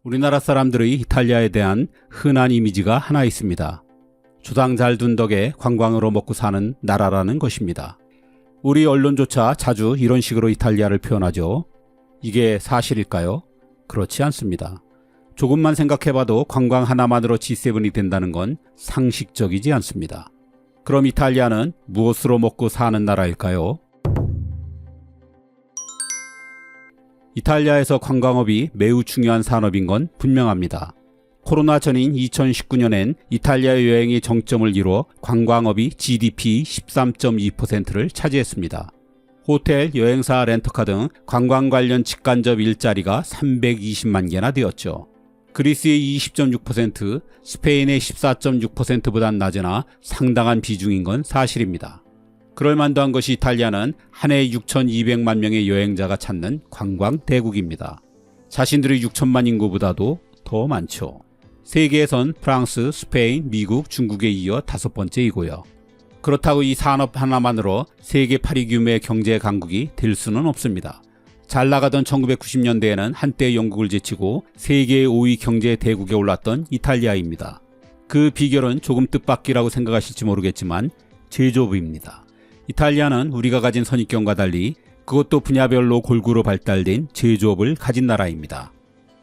우리나라 사람들의 이탈리아에 대한 흔한 이미지가 하나 있습니다. 주당 잘 둔 덕에 관광으로 먹고 사는 나라라는 것입니다. 우리 언론조차 자주 이런 식으로 이탈리아를 표현하죠. 이게 사실일까요? 그렇지 않습니다. 조금만 생각해봐도 관광 하나만으로 G7이 된다는 건 상식적이지 않습니다. 그럼 이탈리아는 무엇으로 먹고 사는 나라일까요? 이탈리아에서 관광업이 매우 중요한 산업인 건 분명합니다. 코로나 전인 2019년엔 이탈리아 여행이 정점을 이뤄 관광업이 GDP 13.2%를 차지했습니다. 호텔, 여행사, 렌터카 등 관광 관련 직간접 일자리가 320만 개나 되었죠. 그리스의 20.6%, 스페인의 14.6%보단 낮으나 상당한 비중인 건 사실입니다. 그럴만도 한 것이 이탈리아는 한 해 6,200만 명의 여행자가 찾는 관광 대국입니다. 자신들의 6천만 인구보다도 더 많죠. 세계에선 프랑스, 스페인, 미국, 중국에 이어 5번째이고요. 그렇다고 이 산업 하나만으로 세계 8위 규모의 경제 강국이 될 수는 없습니다. 잘 나가던 1990년대에는 한때 영국을 제치고 세계 5위 경제 대국에 올랐던 이탈리아입니다. 그 비결은 조금 뜻밖이라고 생각하실지 모르겠지만 제조업입니다. 이탈리아는 우리가 가진 선입견과 달리 그것도 분야별로 골고루 발달된 제조업을 가진 나라입니다.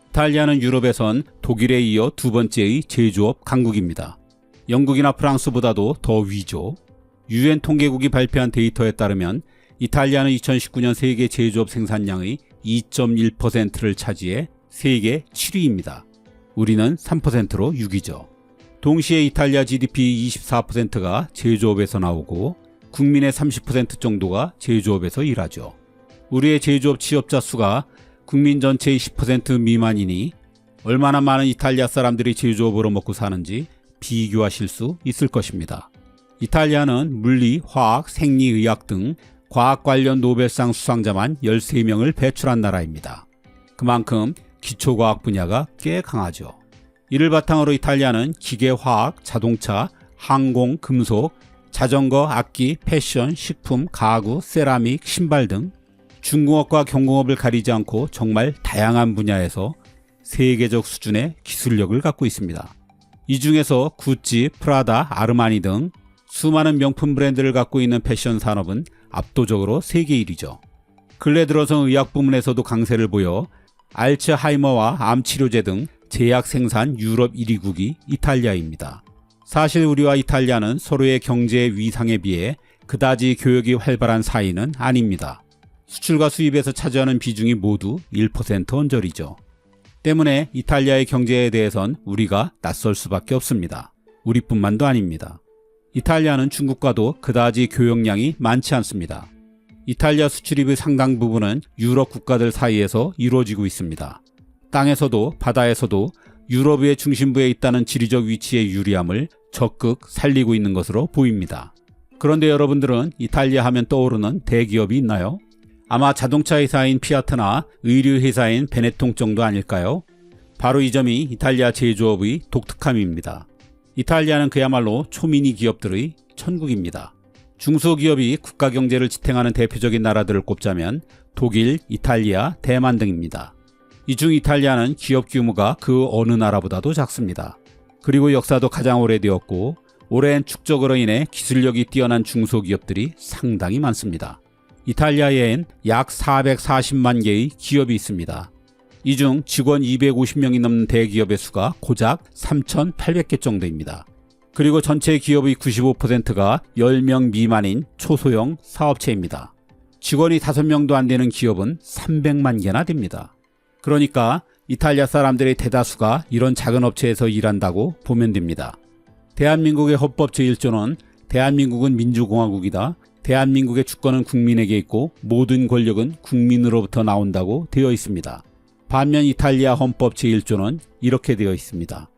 이탈리아는 유럽에선 독일에 이어 두 번째의 제조업 강국입니다. 영국이나 프랑스보다도 더 위죠. UN 통계국이 발표한 데이터에 따르면 이탈리아는 2019년 세계 제조업 생산량의 2.1%를 차지해 세계 7위입니다. 우리는 3%로 6위죠. 동시에 이탈리아 GDP 24%가 제조업에서 나오고 국민의 30% 정도가 제조업에서 일하죠. 우리의 제조업 취업자 수가 국민 전체의 10% 미만이니 얼마나 많은 이탈리아 사람들이 제조업으로 먹고 사는지 비교하실 수 있을 것입니다. 이탈리아는 물리, 화학, 생리의학 등 과학 관련 노벨상 수상자만 13명을 배출한 나라입니다. 그만큼 기초과학 분야가 꽤 강하죠. 이를 바탕으로 이탈리아는 기계화학, 자동차, 항공, 금속, 자전거, 악기, 패션, 식품, 가구, 세라믹, 신발 등 중공업과 경공업을 가리지 않고 정말 다양한 분야에서 세계적 수준의 기술력을 갖고 있습니다. 이 중에서 구찌, 프라다, 아르마니 등 수많은 명품 브랜드를 갖고 있는 패션 산업은 압도적으로 세계 1위죠. 근래 들어서 의학 부문에서도 강세를 보여 알츠하이머와 암 치료제 등 제약 생산 유럽 1위국이 이탈리아입니다. 사실 우리와 이탈리아는 서로의 경제 위상에 비해 그다지 교역이 활발한 사이는 아닙니다. 수출과 수입에서 차지하는 비중이 모두 1% 언저리죠. 때문에 이탈리아의 경제에 대해선 우리가 낯설 수밖에 없습니다. 우리뿐만도 아닙니다. 이탈리아는 중국과도 그다지 교역량이 많지 않습니다. 이탈리아 수출입의 상당 부분은 유럽 국가들 사이에서 이루어지고 있습니다. 땅에서도 바다에서도 유럽의 중심부에 있다는 지리적 위치의 유리함을 적극 살리고 있는 것으로 보입니다. 그런데 여러분들은 이탈리아 하면 떠오르는 대기업이 있나요? 아마 자동차 회사인 피아트나 의류 회사인 베네통 정도 아닐까요? 바로 이 점이 이탈리아 제조업의 독특함입니다. 이탈리아는 그야말로 초미니 기업들의 천국입니다. 중소기업이 국가 경제를 지탱하는 대표적인 나라들을 꼽자면 독일, 이탈리아, 대만 등입니다. 이 중 이탈리아는 기업 규모가 그 어느 나라보다도 작습니다. 그리고 역사도 가장 오래되었고 오랜 축적으로 인해 기술력이 뛰어난 중소기업들이 상당히 많습니다. 이탈리아에는 약 440만 개의 기업이 있습니다. 이 중 직원 250명이 넘는 대기업의 수가 고작 3,800개 정도입니다. 그리고 전체 기업의 95%가 10명 미만인 초소형 사업체입니다. 직원이 5명도 안 되는 기업은 300만 개나 됩니다. 그러니까 이탈리아 사람들의 대다수가 이런 작은 업체에서 일한다고 보면 됩니다. 대한민국의 헌법 제1조는 대한민국은 민주공화국이다. 대한민국의 주권은 국민에게 있고 모든 권력은 국민으로부터 나온다고 되어 있습니다. 반면 이탈리아 헌법 제1조는 이렇게 되어 있습니다.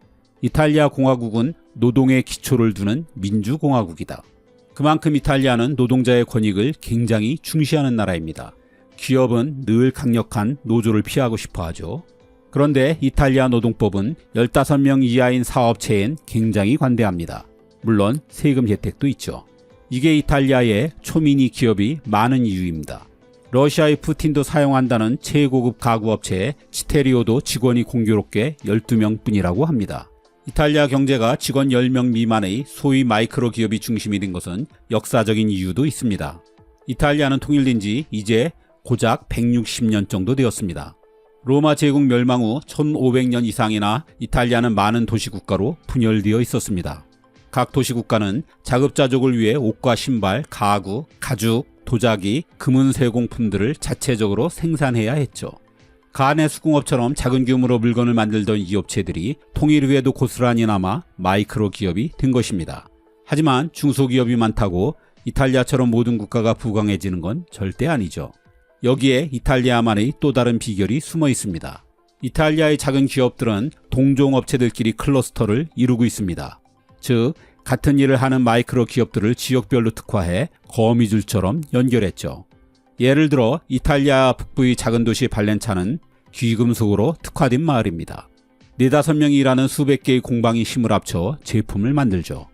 이탈리아 공화국은 노동의 기초를 두는 민주공화국이다. 그만큼 이탈리아는 노동자의 권익을 굉장히 중시하는 나라입니다. 기업은 늘 강력한 노조를 피하고 싶어 하죠. 그런데 이탈리아 노동법은 15명 이하인 사업체엔 굉장히 관대합니다. 물론 세금 혜택도 있죠. 이게 이탈리아의 초미니 기업이 많은 이유입니다. 러시아의 푸틴도 사용한다는 최고급 가구업체 치테리오도 직원이 공교롭게 12명 뿐이라고 합니다. 이탈리아 경제가 직원 10명 미만의 소위 마이크로 기업이 중심이 된 것은 역사적인 이유도 있습니다. 이탈리아는 통일된 지 이제 고작 160년 정도 되었습니다. 로마 제국 멸망 후 1500년 이상이나 이탈리아는 많은 도시국가로 분열되어 있었습니다. 각 도시국가는 자급자족을 위해 옷과 신발, 가구, 가죽, 도자기, 금은쇠공품들을 자체적으로 생산해야 했죠. 간의 수공업처럼 작은 규모로 물건을 만들던 이 업체들이 통일 후에도 고스란히 남아 마이크로 기업이 된 것입니다. 하지만 중소기업이 많다고 이탈리아처럼 모든 국가가 부강해지는 건 절대 아니죠. 여기에 이탈리아만의 또 다른 비결이 숨어 있습니다. 이탈리아의 작은 기업들은 동종업체들끼리 클러스터를 이루고 있습니다. 즉, 같은 일을 하는 마이크로 기업들을 지역별로 특화해 거미줄처럼 연결했죠. 예를 들어 이탈리아 북부의 작은 도시 발렌차는 귀금속으로 특화된 마을입니다. 4~5명이 일하는 수백 개의 공방이 힘을 합쳐 제품을 만들죠.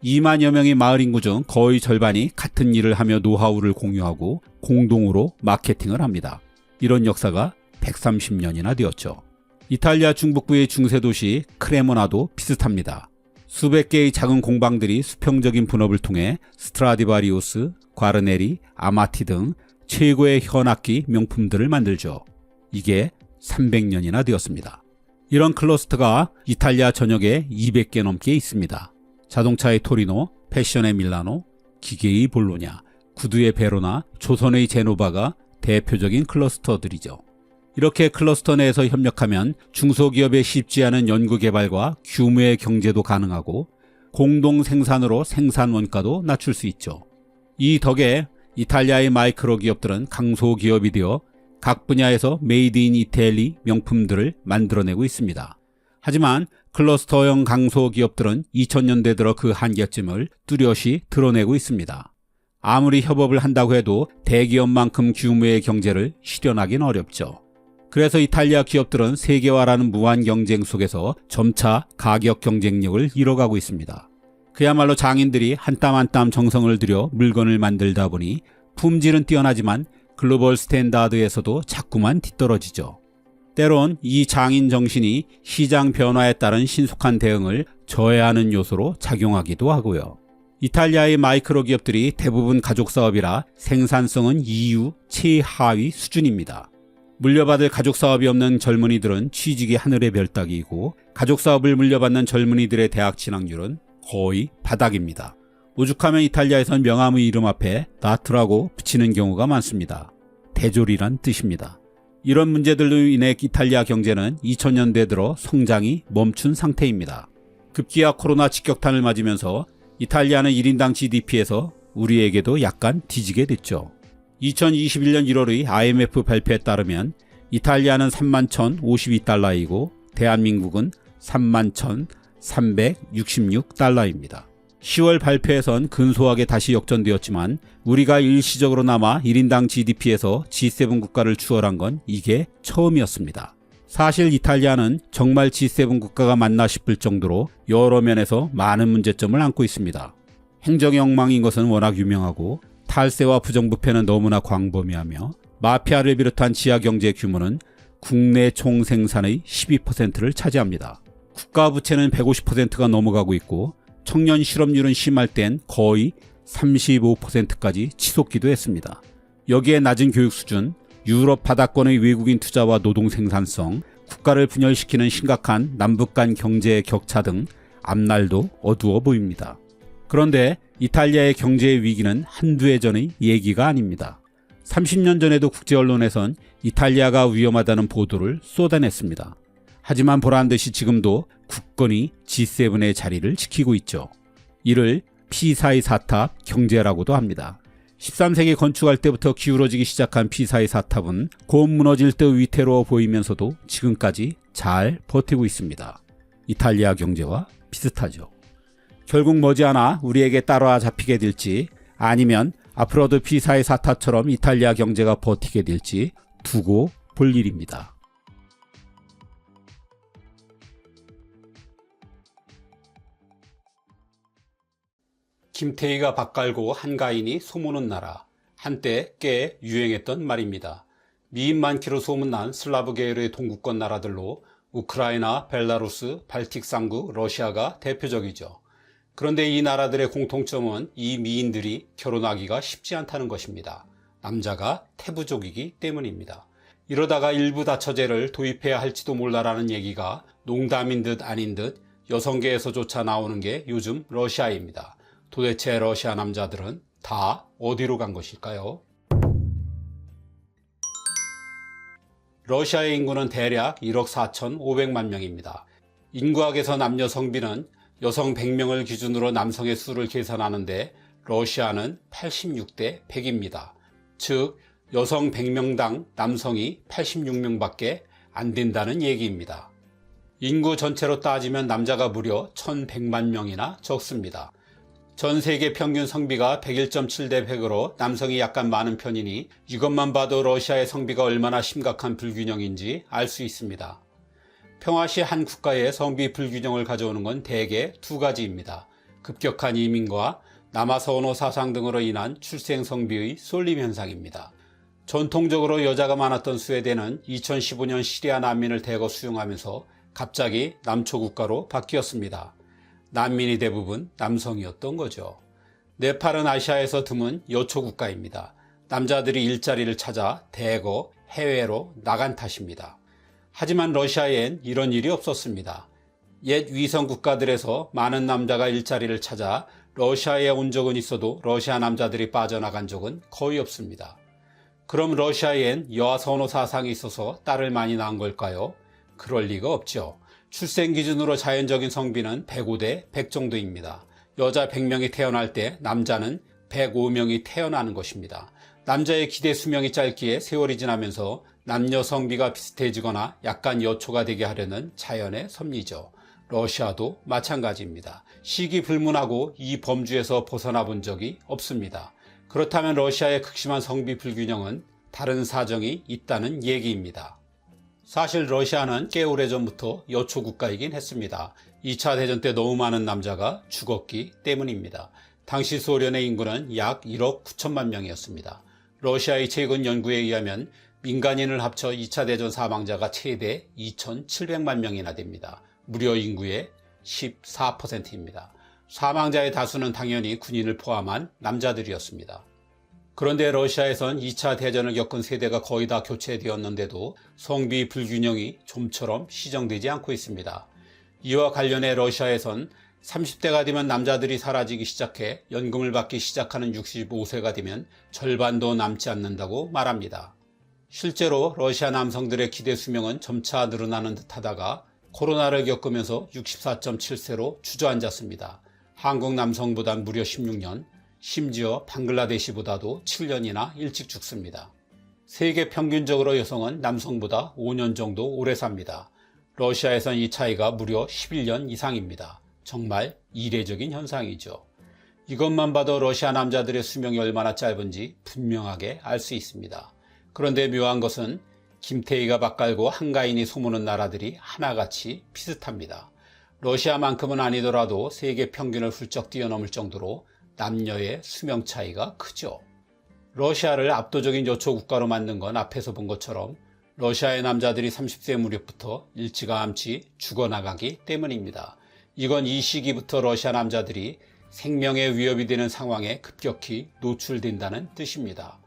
2만여 명의 마을 인구 중 거의 절반이 같은 일을 하며 노하우를 공유하고 공동으로 마케팅을 합니다. 이런 역사가 130년이나 되었죠. 이탈리아 중북부의 중세도시 크레모나도 비슷합니다. 수백 개의 작은 공방들이 수평적인 분업을 통해 스트라디바리우스, 과르네리, 아마티 등 최고의 현악기 명품들을 만들죠. 이게 300년이나 되었습니다. 이런 클러스터가 이탈리아 전역에 200개 넘게 있습니다. 자동차의 토리노, 패션의 밀라노, 기계의 볼로냐, 구두의 베로나, 조선의 제노바가 대표적인 클러스터들이죠. 이렇게 클러스터 내에서 협력하면 중소기업의 쉽지 않은 연구개발과 규모의 경제도 가능하고 공동 생산으로 생산 원가도 낮출 수 있죠. 이 덕에 이탈리아의 마이크로 기업들은 강소기업이 되어 각 분야에서 메이드 인 이태리 명품들을 만들어내고 있습니다. 하지만 클러스터형 강소기업들은 2000년대 들어 그 한계점을 뚜렷이 드러내고 있습니다. 아무리 협업을 한다고 해도 대기업만큼 규모의 경제를 실현하긴 어렵죠. 그래서 이탈리아 기업들은 세계화라는 무한 경쟁 속에서 점차 가격 경쟁력을 잃어가고 있습니다. 그야말로 장인들이 한 땀 한 땀 정성을 들여 물건을 만들다 보니 품질은 뛰어나지만 글로벌 스탠다드에서도 자꾸만 뒤떨어지죠. 때론 이 장인 정신이 시장 변화에 따른 신속한 대응을 저해하는 요소로 작용하기도 하고요. 이탈리아의 마이크로 기업들이 대부분 가족 사업이라 생산성은 EU 최하위 수준입니다. 물려받을 가족 사업이 없는 젊은이들은 취직이 하늘의 별따기이고 가족 사업을 물려받는 젊은이들의 대학 진학률은 거의 바닥입니다. 오죽하면 이탈리아에선 명함의 이름 앞에 나트라고 붙이는 경우가 많습니다. 대졸이란 뜻입니다. 이런 문제들로 인해 이탈리아 경제는 2000년대 들어 성장이 멈춘 상태입니다. 급기야 코로나 직격탄을 맞으면서 이탈리아는 1인당 GDP에서 우리에게도 약간 뒤지게 됐죠. 2021년 1월의 IMF 발표에 따르면 이탈리아는 31,052달러이고 대한민국은 31,366달러입니다. 10월 발표에선 근소하게 다시 역전되었지만 우리가 일시적으로나마 1인당 GDP에서 G7 국가를 추월한 건 이게 처음이었습니다. 사실 이탈리아는 정말 G7 국가가 맞나 싶을 정도로 여러 면에서 많은 문제점을 안고 있습니다. 행정의 엉망인 것은 워낙 유명하고 탈세와 부정부패는 너무나 광범위하며 마피아를 비롯한 지하경제 규모는 국내 총생산의 12%를 차지합니다. 국가부채는 150%가 넘어가고 있고 청년 실업률은 심할 땐 거의 35%까지 치솟기도 했습니다. 여기에 낮은 교육 수준, 유럽 바다권의 외국인 투자와 노동 생산성, 국가를 분열시키는 심각한 남북 간 경제 격차 등 앞날도 어두워 보입니다. 그런데 이탈리아의 경제의 위기는 한두 해 전의 얘기가 아닙니다. 30년 전에도 국제 언론에선 이탈리아가 위험하다는 보도를 쏟아냈습니다. 하지만 보란듯이 지금도 굳건히 G7의 자리를 지키고 있죠. 이를 피사의 사탑 경제라고도 합니다. 13세기 건축할 때부터 기울어지기 시작한 피사의 사탑은 곧 무너질 듯 위태로워 보이면서도 지금까지 잘 버티고 있습니다. 이탈리아 경제와 비슷하죠. 결국 머지않아 우리에게 따라잡히게 될지 아니면 앞으로도 피사의 사탑처럼 이탈리아 경제가 버티게 될지 두고 볼 일입니다. 김태희가 밥 갈고 한가인이 소문은 나라. 한때 꽤 유행했던 말입니다. 미인 많기로 소문난 슬라브 계열의 동구권 나라들로 우크라이나, 벨라루스, 발틱 3국, 러시아가 대표적이죠. 그런데 이 나라들의 공통점은 이 미인들이 결혼하기가 쉽지 않다는 것입니다. 남자가 태부족이기 때문입니다. 이러다가 일부 다처제를 도입해야 할지도 몰라라는 얘기가 농담인 듯 아닌 듯 여성계에서조차 나오는 게 요즘 러시아입니다. 도대체 러시아 남자들은 다 어디로 간 것일까요? 러시아의 인구는 대략 1억 4,500만 명입니다. 인구학에서 남녀 성비는 여성 100명을 기준으로 남성의 수를 계산하는데 러시아는 86대 100입니다. 즉 여성 100명당 남성이 86명밖에 안 된다는 얘기입니다. 인구 전체로 따지면 남자가 무려 1100만 명이나 적습니다. 전 세계 평균 성비가 101.7대 100으로 남성이 약간 많은 편이니 이것만 봐도 러시아의 성비가 얼마나 심각한 불균형인지 알 수 있습니다. 평화시 한 국가의 성비 불균형을 가져오는 건 대개 두 가지입니다. 급격한 이민과 남아선호 사상 등으로 인한 출생 성비의 쏠림 현상입니다. 전통적으로 여자가 많았던 스웨덴은 2015년 시리아 난민을 대거 수용하면서 갑자기 남초 국가로 바뀌었습니다. 난민이 대부분 남성이었던 거죠. 네팔은 아시아에서 드문 여초 국가입니다. 남자들이 일자리를 찾아 대거 해외로 나간 탓입니다. 하지만 러시아엔 이런 일이 없었습니다. 옛 위성 국가들에서 많은 남자가 일자리를 찾아 러시아에 온 적은 있어도 러시아 남자들이 빠져나간 적은 거의 없습니다. 그럼 러시아엔 여아 선호 사상이 있어서 딸을 많이 낳은 걸까요? 그럴 리가 없죠. 출생 기준으로 자연적인 성비는 105대 100 정도입니다. 여자 100명이 태어날 때 남자는 105명이 태어나는 것입니다. 남자의 기대 수명이 짧기에 세월이 지나면서 남녀 성비가 비슷해지거나 약간 여초가 되게 하려는 자연의 섭리죠. 러시아도 마찬가지입니다. 시기불문하고 이 범주에서 벗어나 본 적이 없습니다. 그렇다면 러시아의 극심한 성비 불균형은 다른 사정이 있다는 얘기입니다. 사실 러시아는 꽤 오래전부터 여초 국가이긴 했습니다. 2차 대전 때 너무 많은 남자가 죽었기 때문입니다. 당시 소련의 인구는 약 1억 9천만 명이었습니다. 러시아의 최근 연구에 의하면 민간인을 합쳐 2차 대전 사망자가 최대 2,700만 명이나 됩니다. 무려 인구의 14%입니다. 사망자의 다수는 당연히 군인을 포함한 남자들이었습니다. 그런데 러시아에선 2차 대전을 겪은 세대가 거의 다 교체되었는데도 성비 불균형이 좀처럼 시정되지 않고 있습니다. 이와 관련해 러시아에선 30대가 되면 남자들이 사라지기 시작해 연금을 받기 시작하는 65세가 되면 절반도 남지 않는다고 말합니다. 실제로 러시아 남성들의 기대 수명은 점차 늘어나는 듯하다가 코로나를 겪으면서 64.7세로 주저앉았습니다. 한국 남성보단 무려 16년, 심지어 방글라데시보다도 7년이나 일찍 죽습니다. 세계 평균적으로 여성은 남성보다 5년 정도 오래 삽니다. 러시아에선 이 차이가 무려 11년 이상입니다. 정말 이례적인 현상이죠. 이것만 봐도 러시아 남자들의 수명이 얼마나 짧은지 분명하게 알 수 있습니다. 그런데 묘한 것은 김태희가 밭갈고 한가인이 소무는 나라들이 하나같이 비슷합니다. 러시아만큼은 아니더라도 세계 평균을 훌쩍 뛰어넘을 정도로 남녀의 수명 차이가 크죠. 러시아를 압도적인 여초 국가로 만든 건 앞에서 본 것처럼 러시아의 남자들이 30세 무렵부터 일찌감치 죽어나가기 때문입니다. 이건 이 시기부터 러시아 남자들이 생명의 위협이 되는 상황에 급격히 노출된다는 뜻입니다.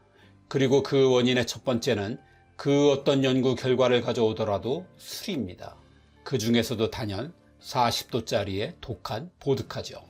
그리고 그 원인의 첫 번째는 그 어떤 연구 결과를 가져오더라도 술입니다. 그 중에서도 단연 40도짜리의 독한 보드카죠.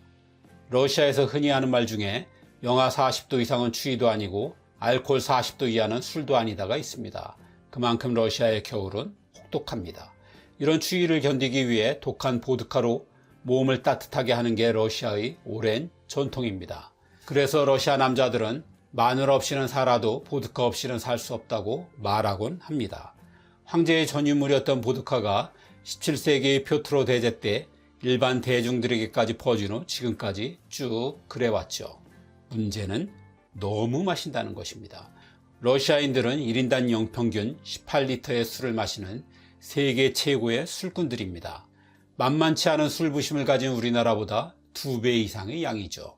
러시아에서 흔히 하는 말 중에 영하 40도 이상은 추위도 아니고 알코올 40도 이하는 술도 아니다가 있습니다. 그만큼 러시아의 겨울은 혹독합니다. 이런 추위를 견디기 위해 독한 보드카로 몸을 따뜻하게 하는 게 러시아의 오랜 전통입니다. 그래서 러시아 남자들은 마늘 없이는 살아도 보드카 없이는 살 수 없다고 말하곤 합니다. 황제의 전유물이었던 보드카가 17세기 표트로 대제 때 일반 대중들에게까지 퍼진 후 지금까지 쭉 그래왔죠. 문제는 너무 마신다는 것입니다. 러시아인들은 1인당 연평균 18리터의 술을 마시는 세계 최고의 술꾼들입니다. 만만치 않은 술 부심을 가진 우리나라보다 2배 이상의 양이죠.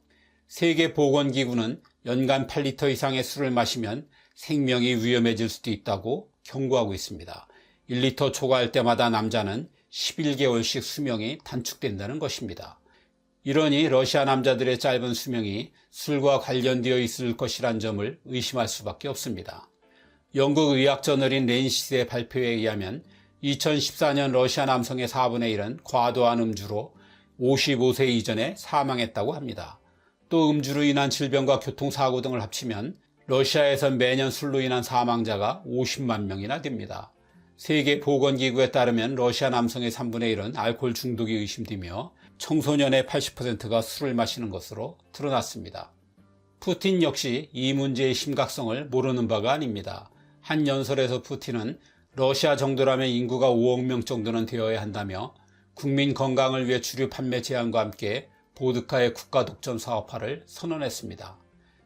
세계보건기구는 연간 8리터 이상의 술을 마시면 생명이 위험해질 수도 있다고 경고하고 있습니다. 1리터 초과할 때마다 남자는 11개월씩 수명이 단축된다는 것입니다. 이러니 러시아 남자들의 짧은 수명이 술과 관련되어 있을 것이란 점을 의심할 수밖에 없습니다. 영국 의학저널인 랜시스의 발표에 의하면 2014년 러시아 남성의 4분의 1은 과도한 음주로 55세 이전에 사망했다고 합니다. 또 음주로 인한 질병과 교통사고 등을 합치면 러시아에선 매년 술로 인한 사망자가 50만 명이나 됩니다. 세계보건기구에 따르면 러시아 남성의 3분의 1은 알코올 중독이 의심되며 청소년의 80%가 술을 마시는 것으로 드러났습니다. 푸틴 역시 이 문제의 심각성을 모르는 바가 아닙니다. 한 연설에서 푸틴은 러시아 정도라면 인구가 5억 명 정도는 되어야 한다며 국민 건강을 위해 주류 판매 제한과 함께 보드카의 국가 독점 사업화를 선언했습니다.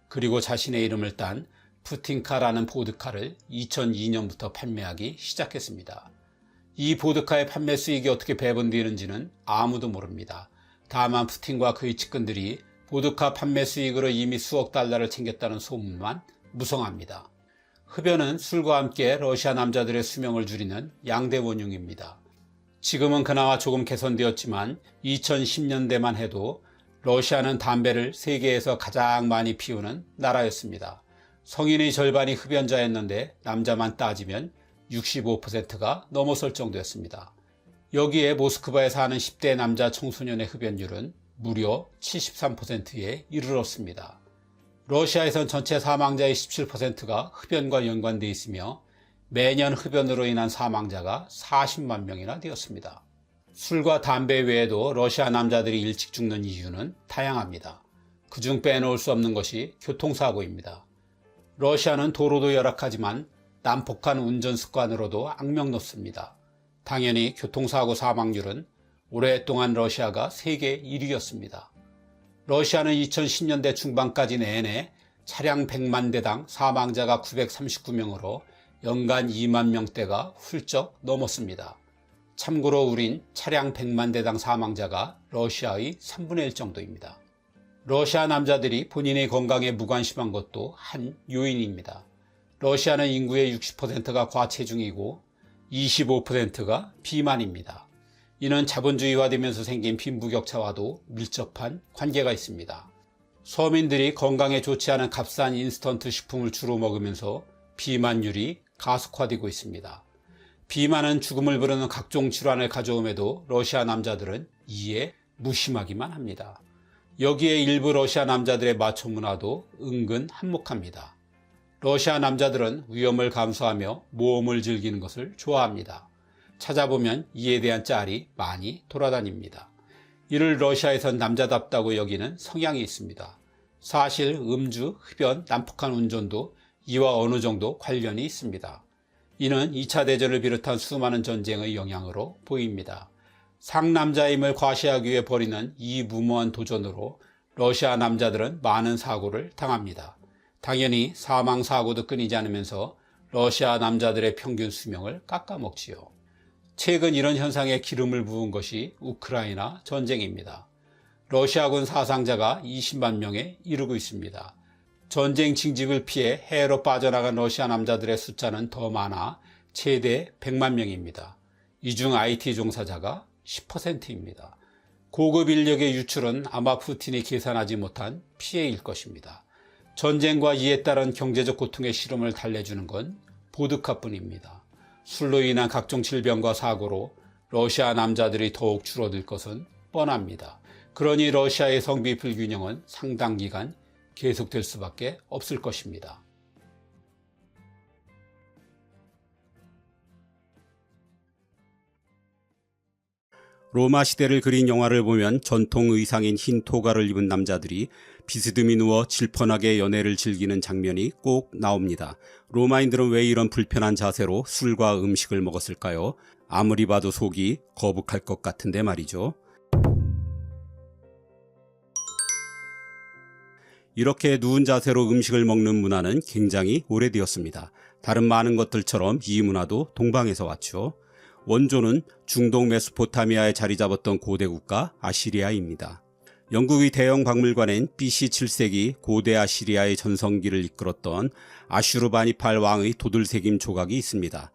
그리고 자신의 이름을 딴 푸틴카라는 보드카를 2002년부터 판매하기 시작했습니다. 이 보드카의 판매 수익이 어떻게 배분되는지는 아무도 모릅니다. 다만 푸틴과 그의 측근들이 보드카 판매 수익으로 이미 수억 달러를 챙겼다는 소문만 무성합니다. 흡연은 술과 함께 러시아 남자들의 수명을 줄이는 양대원흉입니다. 지금은 그나마 조금 개선되었지만 2010년대만 해도 러시아는 담배를 세계에서 가장 많이 피우는 나라였습니다. 성인의 절반이 흡연자였는데 남자만 따지면 65%가 넘어설 정도였습니다. 여기에 모스크바에 사는 10대 남자 청소년의 흡연율은 무려 73%에 이르렀습니다. 러시아에선 전체 사망자의 17%가 흡연과 연관되어 있으며 매년 흡연으로 인한 사망자가 40만 명이나 되었습니다. 술과 담배 외에도 러시아 남자들이 일찍 죽는 이유는 다양합니다. 그중 빼놓을 수 없는 것이 교통사고입니다. 러시아는 도로도 열악하지만 난폭한 운전 습관으로도 악명 높습니다. 당연히 교통사고 사망률은 오랫동안 러시아가 세계 1위였습니다. 러시아는 2010년대 중반까지 내내 차량 100만 대당 사망자가 939명으로 연간 2만 명대가 훌쩍 넘었습니다. 참고로 우린 차량 100만 대당 사망자가 러시아의 3분의 1 정도입니다. 러시아 남자들이 본인의 건강에 무관심한 것도 한 요인입니다. 러시아는 인구의 60%가 과체중이고 25%가 비만입니다. 이는 자본주의화되면서 생긴 빈부격차와도 밀접한 관계가 있습니다. 서민들이 건강에 좋지 않은 값싼 인스턴트 식품을 주로 먹으면서 비만율이 가속화되고 있습니다. 비만은 죽음을 부르는 각종 질환을 가져옴에도 러시아 남자들은 이에 무심하기만 합니다. 여기에 일부 러시아 남자들의 마초 문화도 은근 한몫합니다. 러시아 남자들은 위험을 감수하며 모험을 즐기는 것을 좋아합니다. 찾아보면 이에 대한 짤이 많이 돌아다닙니다. 이를 러시아에선 남자답다고 여기는 성향이 있습니다. 사실 음주, 흡연, 난폭한 운전도 이와 어느 정도 관련이 있습니다. 이는 2차 대전을 비롯한 수많은 전쟁의 영향으로 보입니다. 상남자임을 과시하기 위해 벌이는 이 무모한 도전으로 러시아 남자들은 많은 사고를 당합니다. 당연히 사망사고도 끊이지 않으면서 러시아 남자들의 평균 수명을 깎아먹지요. 최근 이런 현상에 기름을 부은 것이 우크라이나 전쟁입니다. 러시아군 사상자가 20만 명에 이르고 있습니다. 전쟁 징집을 피해 해외로 빠져나간 러시아 남자들의 숫자는 더 많아 최대 100만 명입니다. 이 중 IT 종사자가 10%입니다. 고급 인력의 유출은 아마 푸틴이 계산하지 못한 피해일 것입니다. 전쟁과 이에 따른 경제적 고통의 시름을 달래주는 건 보드카뿐입니다. 술로 인한 각종 질병과 사고로 러시아 남자들이 더욱 줄어들 것은 뻔합니다. 그러니 러시아의 성비 불균형은 상당 기간 계속될 수밖에 없을 것입니다. 로마 시대를 그린 영화를 보면 전통 의상인 흰 토가를 입은 남자들이 비스듬히 누워 질펀하게 연애를 즐기는 장면이 꼭 나옵니다. 로마인들은 왜 이런 불편한 자세로 술과 음식을 먹었을까요? 아무리 봐도 속이 거북할 것 같은데 말이죠. 이렇게 누운 자세로 음식을 먹는 문화는 굉장히 오래되었습니다. 다른 많은 것들처럼 이 문화도 동방에서 왔죠. 원조는 중동 메소포타미아에 자리 잡았던 고대 국가 아시리아입니다. 영국의 대형 박물관엔 BC 7세기 고대 아시리아의 전성기를 이끌었던 아슈르바니팔 왕의 도들새김 조각이 있습니다.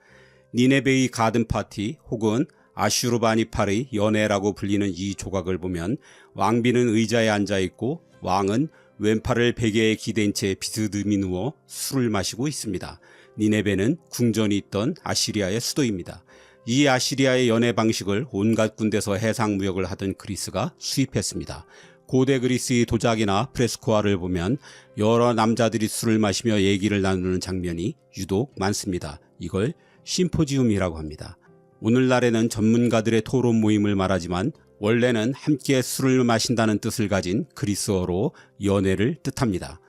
니네베의 가든 파티 혹은 아슈르바니팔의 연회라고 불리는 이 조각을 보면 왕비는 의자에 앉아 있고 왕은 왼팔을 베개에 기댄 채 비스듬히 누워 술을 마시고 있습니다. 니네베는 궁전이 있던 아시리아의 수도입니다. 이 아시리아의 연회 방식을 온갖 군데서 해상 무역을 하던 그리스가 수입했습니다. 고대 그리스의 도자기나 프레스코화를 보면 여러 남자들이 술을 마시며 얘기를 나누는 장면이 유독 많습니다. 이걸 심포지움이라고 합니다. 오늘날에는 전문가들의 토론 모임을 말하지만 원래는 함께 술을 마신다는 뜻을 가진 그리스어로 연회를 뜻합니다.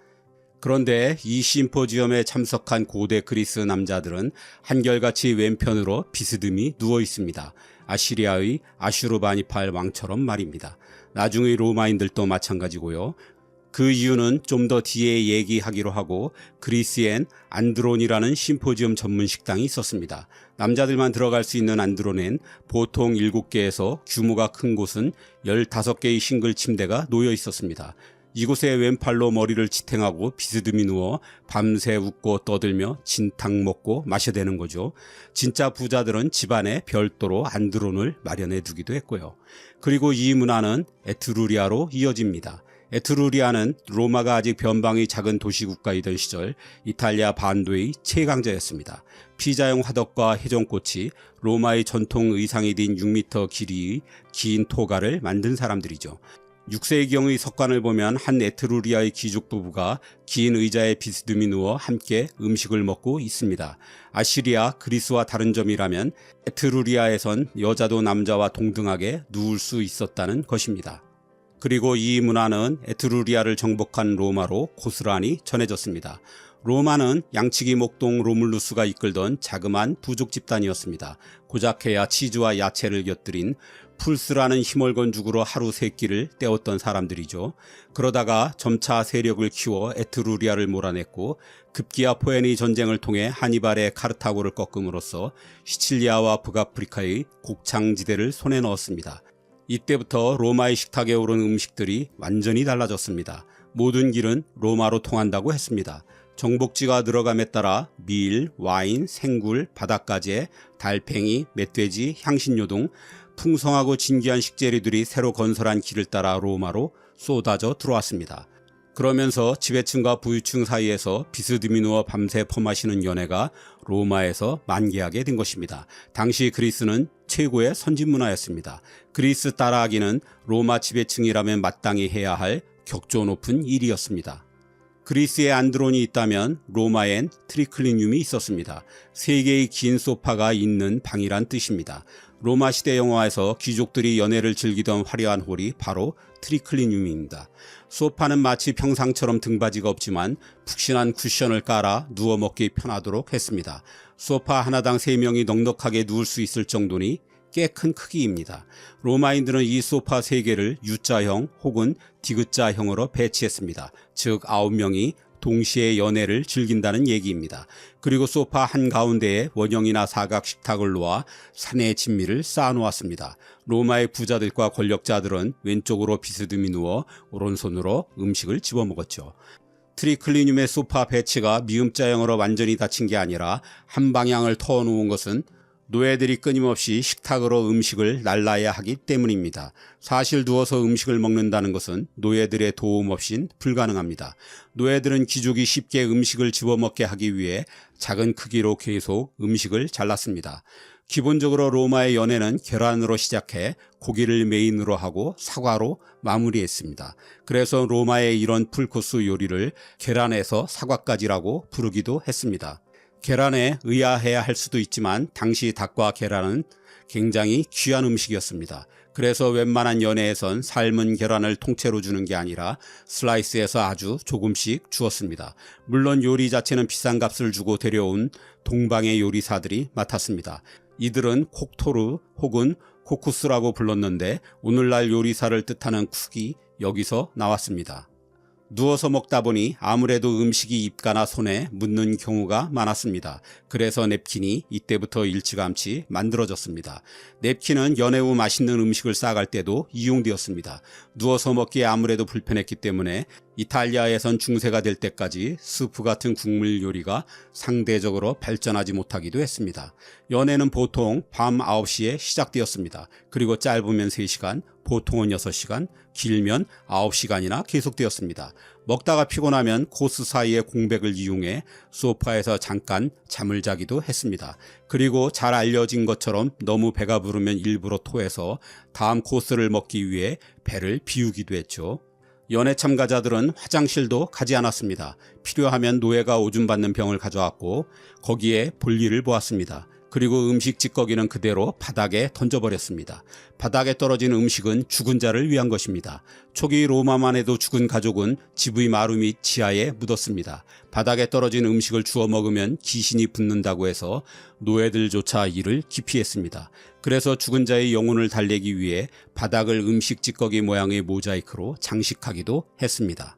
그런데 이 심포지엄에 참석한 고대 그리스 남자들은 한결같이 왼편으로 비스듬히 누워 있습니다. 아시리아의 아슈르바니팔 왕처럼 말입니다. 나중의 로마인들도 마찬가지고요. 그 이유는 좀 더 뒤에 얘기하기로 하고 그리스엔 안드론이라는 심포지엄 전문 식당이 있었습니다. 남자들만 들어갈 수 있는 안드론엔 보통 7개에서 규모가 큰 곳은 15개의 싱글 침대가 놓여 있었습니다. 이곳에 왼팔로 머리를 지탱하고 비스듬히 누워 밤새 웃고 떠들며 진탕 먹고 마셔대는 거죠. 진짜 부자들은 집안에 별도로 안드론을 마련해 두기도 했고요. 그리고 이 문화는 에트루리아로 이어집니다. 에트루리아는 로마가 아직 변방의 작은 도시국가이던 시절 이탈리아 반도의 최강자였습니다. 피자용 화덕과 해전꽃이 로마의 전통 의상이 된 6m 길이의 긴 토가를 만든 사람들이죠. 6세기경의 석관을 보면 한 에트루리아의 귀족 부부가 긴 의자에 비스듬히 누워 함께 음식을 먹고 있습니다. 아시리아, 그리스와 다른 점이라면 에트루리아에선 여자도 남자와 동등하게 누울 수 있었다는 것입니다. 그리고 이 문화는 에트루리아를 정복한 로마로 고스란히 전해졌습니다. 로마는 양치기 목동 로물루스가 이끌던 자그마한 부족 집단이었습니다. 고작해야 치즈와 야채를 곁들인 풀스라는 희멀건 죽으로 하루 3끼를 때웠던 사람들이죠. 그러다가 점차 세력을 키워 에트루리아를 몰아냈고 급기야 포에니 전쟁을 통해 하니발의 카르타고를 꺾음으로써 시칠리아와 북아프리카의 곡창지대를 손에 넣었습니다. 이때부터 로마의 식탁에 오른 음식들이 완전히 달라졌습니다. 모든 길은 로마로 통한다고 했습니다. 정복지가 늘어감에 따라 밀, 와인, 생굴, 바닷가재, 달팽이, 멧돼지, 향신료 등 풍성하고 진귀한 식재료들이 새로 건설한 길을 따라 로마로 쏟아져 들어왔습니다. 그러면서 지배층과 부유층 사이에서 비스듬히 누워 밤새 퍼마시는 연회가 로마에서 만개하게 된 것입니다. 당시 그리스는 최고의 선진문화였습니다. 그리스 따라하기는 로마 지배층이라면 마땅히 해야 할 격조 높은 일이었습니다. 그리스에 안드론이 있다면 로마엔 트리클리늄이 있었습니다. 3개의 긴 소파가 있는 방이란 뜻입니다. 로마 시대 영화에서 귀족들이 연애를 즐기던 화려한 홀이 바로 트리클리늄입니다. 소파는 마치 평상처럼 등받이가 없지만 푹신한 쿠션을 깔아 누워 먹기 편하도록 했습니다. 소파 하나당 3명이 넉넉하게 누울 수 있을 정도니 꽤 큰 크기입니다. 로마인들은 이 소파 3개를 U자형 혹은 디귿자형으로 배치했습니다. 즉 9명이 동시에 연애를 즐긴다는 얘기입니다. 그리고 소파 한가운데에 원형이나 사각 식탁을 놓아 산의 진미를 쌓아놓았습니다. 로마의 부자들과 권력자들은 왼쪽으로 비스듬히 누워 오른손으로 음식을 집어먹었죠. 트리클리늄의 소파 배치가 미음자형으로 완전히 닫힌 게 아니라 한 방향을 터놓은 것은 노예들이 끊임없이 식탁으로 음식을 날라야 하기 때문입니다. 사실 누워서 음식을 먹는다는 것은 노예들의 도움 없인 불가능합니다. 노예들은 귀족이 쉽게 음식을 집어먹게 하기 위해 작은 크기로 계속 음식을 잘랐습니다. 기본적으로 로마의 연회는 계란으로 시작해 고기를 메인으로 하고 사과로 마무리했습니다. 그래서 로마의 이런 풀코스 요리를 계란에서 사과까지라고 부르기도 했습니다. 계란에 의아해야 할 수도 있지만 당시 닭과 계란은 굉장히 귀한 음식이었습니다. 그래서 웬만한 연회에선 삶은 계란을 통째로 주는 게 아니라 슬라이스해서 아주 조금씩 주었습니다. 물론 요리 자체는 비싼 값을 주고 데려온 동방의 요리사들이 맡았습니다. 이들은 콕토르 혹은 코쿠스라고 불렀는데 오늘날 요리사를 뜻하는 쿡이 여기서 나왔습니다. 누워서 먹다 보니 아무래도 음식이 입가나 손에 묻는 경우가 많았습니다. 그래서 냅킨이 이때부터 일찌감치 만들어졌습니다. 냅킨은 연애 후 맛있는 음식을 싸갈 때도 이용되었습니다. 누워서 먹기에 아무래도 불편했기 때문에 이탈리아에선 중세가 될 때까지 스프 같은 국물 요리가 상대적으로 발전하지 못하기도 했습니다. 연애는 보통 밤 9시에 시작되었습니다. 그리고 짧으면 3시간, 보통은 6시간, 길면 9시간이나 계속되었습니다. 먹다가 피곤하면 코스 사이의 공백을 이용해 소파에서 잠깐 잠을 자기도 했습니다. 그리고 잘 알려진 것처럼 너무 배가 부르면 일부러 토해서 다음 코스를 먹기 위해 배를 비우기도 했죠. 연애 참가자들은 화장실도 가지 않았습니다. 필요하면 노예가 오줌받는 병을 가져왔고 거기에 볼일을 보았습니다. 그리고 음식 찌꺼기는 그대로 바닥에 던져버렸습니다. 바닥에 떨어진 음식은 죽은 자를 위한 것입니다. 초기 로마만 해도 죽은 가족은 집의 마루 및 지하에 묻었습니다. 바닥에 떨어진 음식을 주워 먹으면 귀신이 붙는다고 해서 노예들조차 이를 기피했습니다. 그래서 죽은 자의 영혼을 달래기 위해 바닥을 음식 찌꺼기 모양의 모자이크로 장식하기도 했습니다.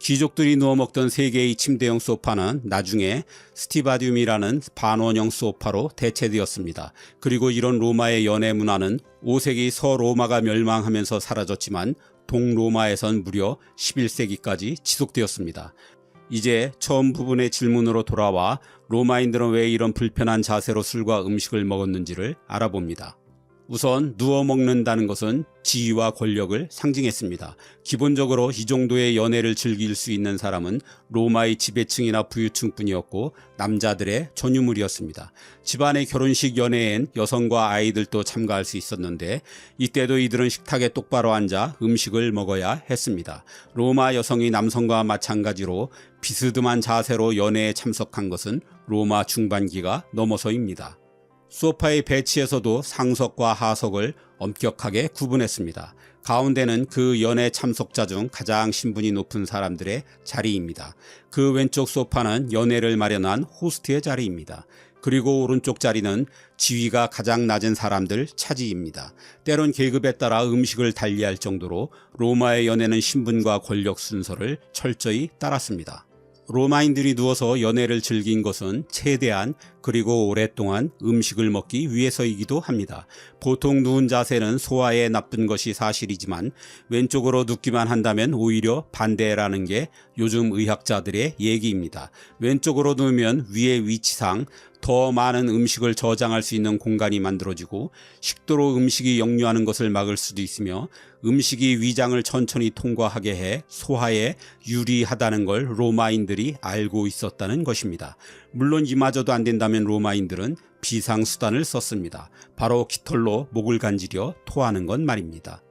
귀족들이 누워 먹던 3개의 침대형 소파는 나중에 스티바듐이라는 반원형 소파로 대체되었습니다. 그리고 이런 로마의 연애 문화는 5세기 서로마가 멸망하면서 사라졌지만 동로마에선 무려 11세기까지 지속되었습니다. 이제 처음 부분의 질문으로 돌아와 로마인들은 왜 이런 불편한 자세로 술과 음식을 먹었는지를 알아봅니다. 우선 누워 먹는다는 것은 지위와 권력을 상징했습니다. 기본적으로 이 정도의 연애를 즐길 수 있는 사람은 로마의 지배층이나 부유층뿐이었고 남자들의 전유물이었습니다. 집안의 결혼식 연회엔 여성과 아이들도 참가할 수 있었는데 이때도 이들은 식탁에 똑바로 앉아 음식을 먹어야 했습니다. 로마 여성이 남성과 마찬가지로 비스듬한 자세로 연회에 참석한 것은 로마 중반기가 넘어서입니다. 소파의 배치에서도 상석과 하석을 엄격하게 구분했습니다. 가운데는 그 연애 참석자 중 가장 신분이 높은 사람들의 자리입니다. 그 왼쪽 소파는 연애를 마련한 호스트의 자리입니다. 그리고 오른쪽 자리는 지위가 가장 낮은 사람들 차지입니다. 때론 계급에 따라 음식을 달리할 정도로 로마의 연애는 신분과 권력 순서를 철저히 따랐습니다. 로마인들이 누워서 연애를 즐긴 것은 최대한 그리고 오랫동안 음식을 먹기 위해서이기도 합니다. 보통 누운 자세는 소화에 나쁜 것이 사실이지만 왼쪽으로 눕기만 한다면 오히려 반대라는 게 요즘 의학자들의 얘기입니다. 왼쪽으로 누우면 위의 위치상 더 많은 음식을 저장할 수 있는 공간이 만들어지고 식도로 음식이 역류하는 것을 막을 수도 있으며 음식이 위장을 천천히 통과하게 해 소화에 유리하다는 걸 로마인들이 알고 있었다는 것입니다. 물론 이마저도 안 된다면 로마인들은 비상수단을 썼습니다. 바로 깃털로 목을 간지려 토하는 건 말입니다.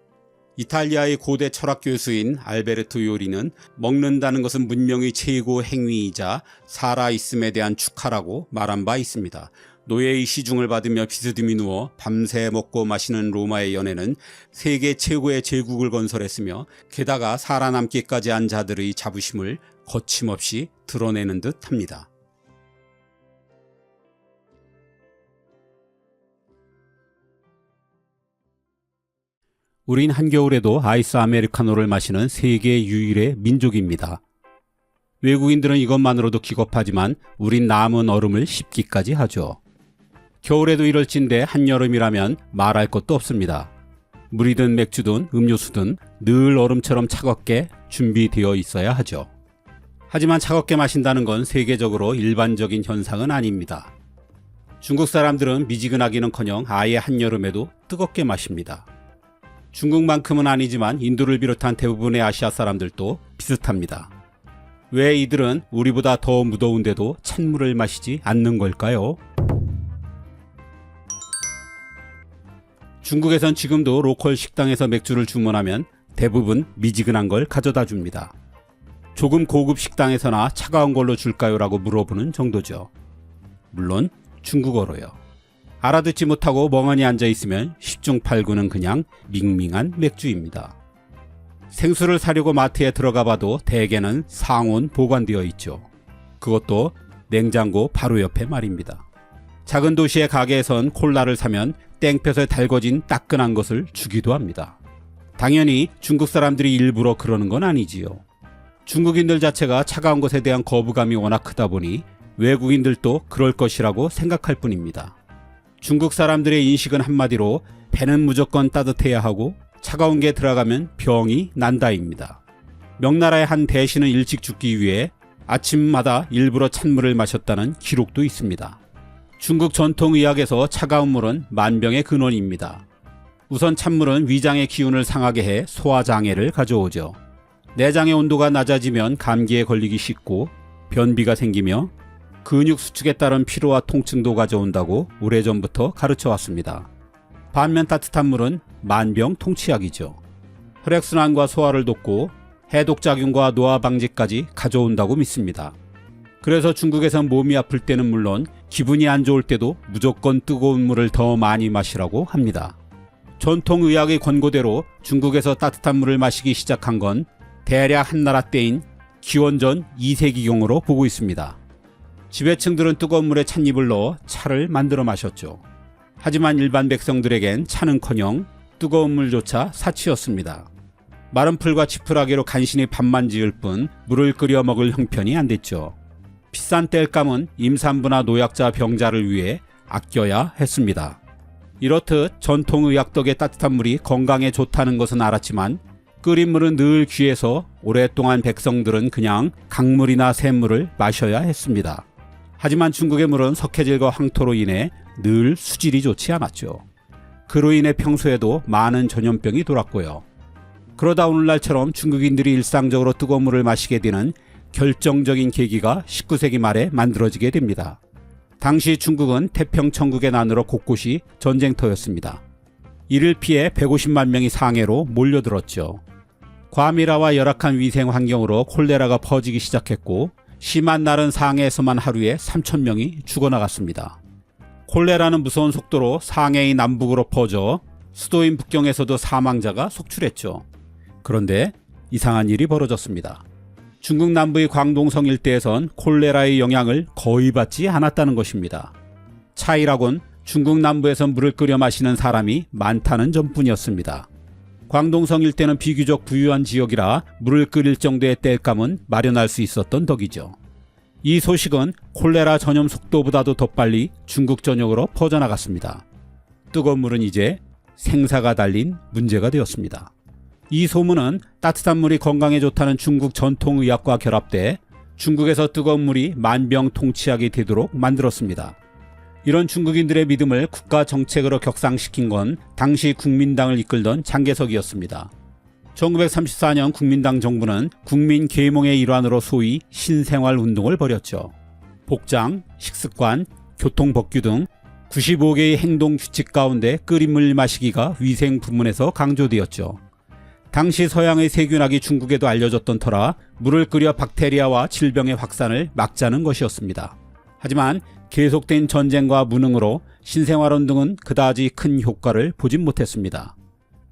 이탈리아의 고대 철학 교수인 알베르토 요리는 먹는다는 것은 문명의 최고 행위이자 살아있음에 대한 축하라고 말한 바 있습니다. 노예의 시중을 받으며 비스듬히 누워 밤새 먹고 마시는 로마의 연애는 세계 최고의 제국을 건설했으며 게다가 살아남기까지 한 자들의 자부심을 거침없이 드러내는 듯 합니다. 우린 한겨울에도 아이스 아메리카노를 마시는 세계 유일의 민족입니다. 외국인들은 이것만으로도 기겁하지만 우린 남은 얼음을 씹기까지 하죠. 겨울에도 이럴진데 한여름이라면 말할 것도 없습니다. 물이든 맥주든 음료수든 늘 얼음처럼 차갑게 준비되어 있어야 하죠. 하지만 차갑게 마신다는 건 세계적으로 일반적인 현상은 아닙니다. 중국 사람들은 미지근하기는커녕 아예 한여름에도 뜨겁게 마십니다. 중국만큼은 아니지만 인도를 비롯한 대부분의 아시아 사람들도 비슷합니다. 왜 이들은 우리보다 더 무더운데도 찬물을 마시지 않는 걸까요? 중국에선 지금도 로컬 식당에서 맥주를 주문하면 대부분 미지근한 걸 가져다 줍니다. 조금 고급 식당에서나 차가운 걸로 줄까요? 라고 물어보는 정도죠. 물론 중국어로요. 알아듣지 못하고 멍하니 앉아있으면 10중 8구는 그냥 밍밍한 맥주입니다. 생수를 사려고 마트에 들어가 봐도 대개는 상온 보관되어 있죠. 그것도 냉장고 바로 옆에 말입니다. 작은 도시의 가게에선 콜라를 사면 땡볕에 달궈진 따끈한 것을 주기도 합니다. 당연히 중국 사람들이 일부러 그러는 건 아니지요. 중국인들 자체가 차가운 것에 대한 거부감이 워낙 크다 보니 외국인들도 그럴 것이라고 생각할 뿐입니다. 중국 사람들의 인식은 한마디로 배는 무조건 따뜻해야 하고 차가운 게 들어가면 병이 난다입니다. 명나라의 한 대신은 일찍 죽기 위해 아침마다 일부러 찬물을 마셨다는 기록도 있습니다. 중국 전통의학에서 차가운 물은 만병의 근원입니다. 우선 찬물은 위장의 기운을 상하게 해 소화장애를 가져오죠. 내장의 온도가 낮아지면 감기에 걸리기 쉽고 변비가 생기며 근육 수축에 따른 피로와 통증도 가져온다고 오래전부터 가르쳐 왔습니다. 반면 따뜻한 물은 만병통치약이죠. 혈액순환과 소화를 돕고 해독작용과 노화 방지까지 가져온다고 믿습니다. 그래서 중국에선 몸이 아플 때는 물론 기분이 안 좋을 때도 무조건 뜨거운 물을 더 많이 마시라고 합니다. 전통의학의 권고대로 중국에서 따뜻한 물을 마시기 시작한 건 대략 한나라 때인 기원전 2세기경으로 보고 있습니다. 지배층들은 뜨거운 물에 찻잎을 넣어 차를 만들어 마셨죠. 하지만 일반 백성들에겐 차는커녕 뜨거운 물조차 사치였습니다. 마른 풀과 지푸라기로 간신히 밥만 지을 뿐 물을 끓여 먹을 형편이 안 됐죠. 비싼 땔감은 임산부나 노약자 병자를 위해 아껴야 했습니다. 이렇듯 전통의학 덕에 따뜻한 물이 건강에 좋다는 것은 알았지만 끓인 물은 늘 귀해서 오랫동안 백성들은 그냥 강물이나 샘물을 마셔야 했습니다. 하지만 중국의 물은 석회질과 황토로 인해 늘 수질이 좋지 않았죠. 그로 인해 평소에도 많은 전염병이 돌았고요. 그러다 오늘날처럼 중국인들이 일상적으로 뜨거운 물을 마시게 되는 결정적인 계기가 19세기 말에 만들어지게 됩니다. 당시 중국은 태평천국의 난으로 곳곳이 전쟁터였습니다. 이를 피해 150만 명이 상해로 몰려들었죠. 과밀화와 열악한 위생 환경으로 콜레라가 퍼지기 시작했고 심한 날은 상해에서만 하루에 3,000명이 죽어나갔습니다. 콜레라는 무서운 속도로 상해의 남북으로 퍼져 수도인 북경에서도 사망자가 속출했죠. 그런데 이상한 일이 벌어졌습니다. 중국 남부의 광동성 일대에선 콜레라의 영향을 거의 받지 않았다는 것입니다. 차이라곤 중국 남부에서 물을 끓여 마시는 사람이 많다는 점뿐이었습니다. 광동성 일대는 비교적 부유한 지역이라 물을 끓일 정도의 땔감은 마련할 수 있었던 덕이죠. 이 소식은 콜레라 전염 속도보다도 더 빨리 중국 전역으로 퍼져나갔습니다. 뜨거운 물은 이제 생사가 달린 문제가 되었습니다. 이 소문은 따뜻한 물이 건강에 좋다는 중국 전통의학과 결합돼 중국에서 뜨거운 물이 만병통치약이 되도록 만들었습니다. 이런 중국인들의 믿음을 국가 정책으로 격상시킨 건 당시 국민당을 이끌던 장개석이었습니다. 1934년 국민당 정부는 국민 계몽의 일환으로 소위 신생활 운동을 벌였죠. 복장, 식습관, 교통법규 등 95개의 행동 규칙 가운데 끓인 물 마시기가 위생 부문에서 강조되었죠. 당시 서양의 세균학이 중국에도 알려졌던 터라 물을 끓여 박테리아와 질병의 확산을 막자는 것이었습니다. 하지만 계속된 전쟁과 무능으로 신생활운동은 그다지 큰 효과를 보진 못했습니다.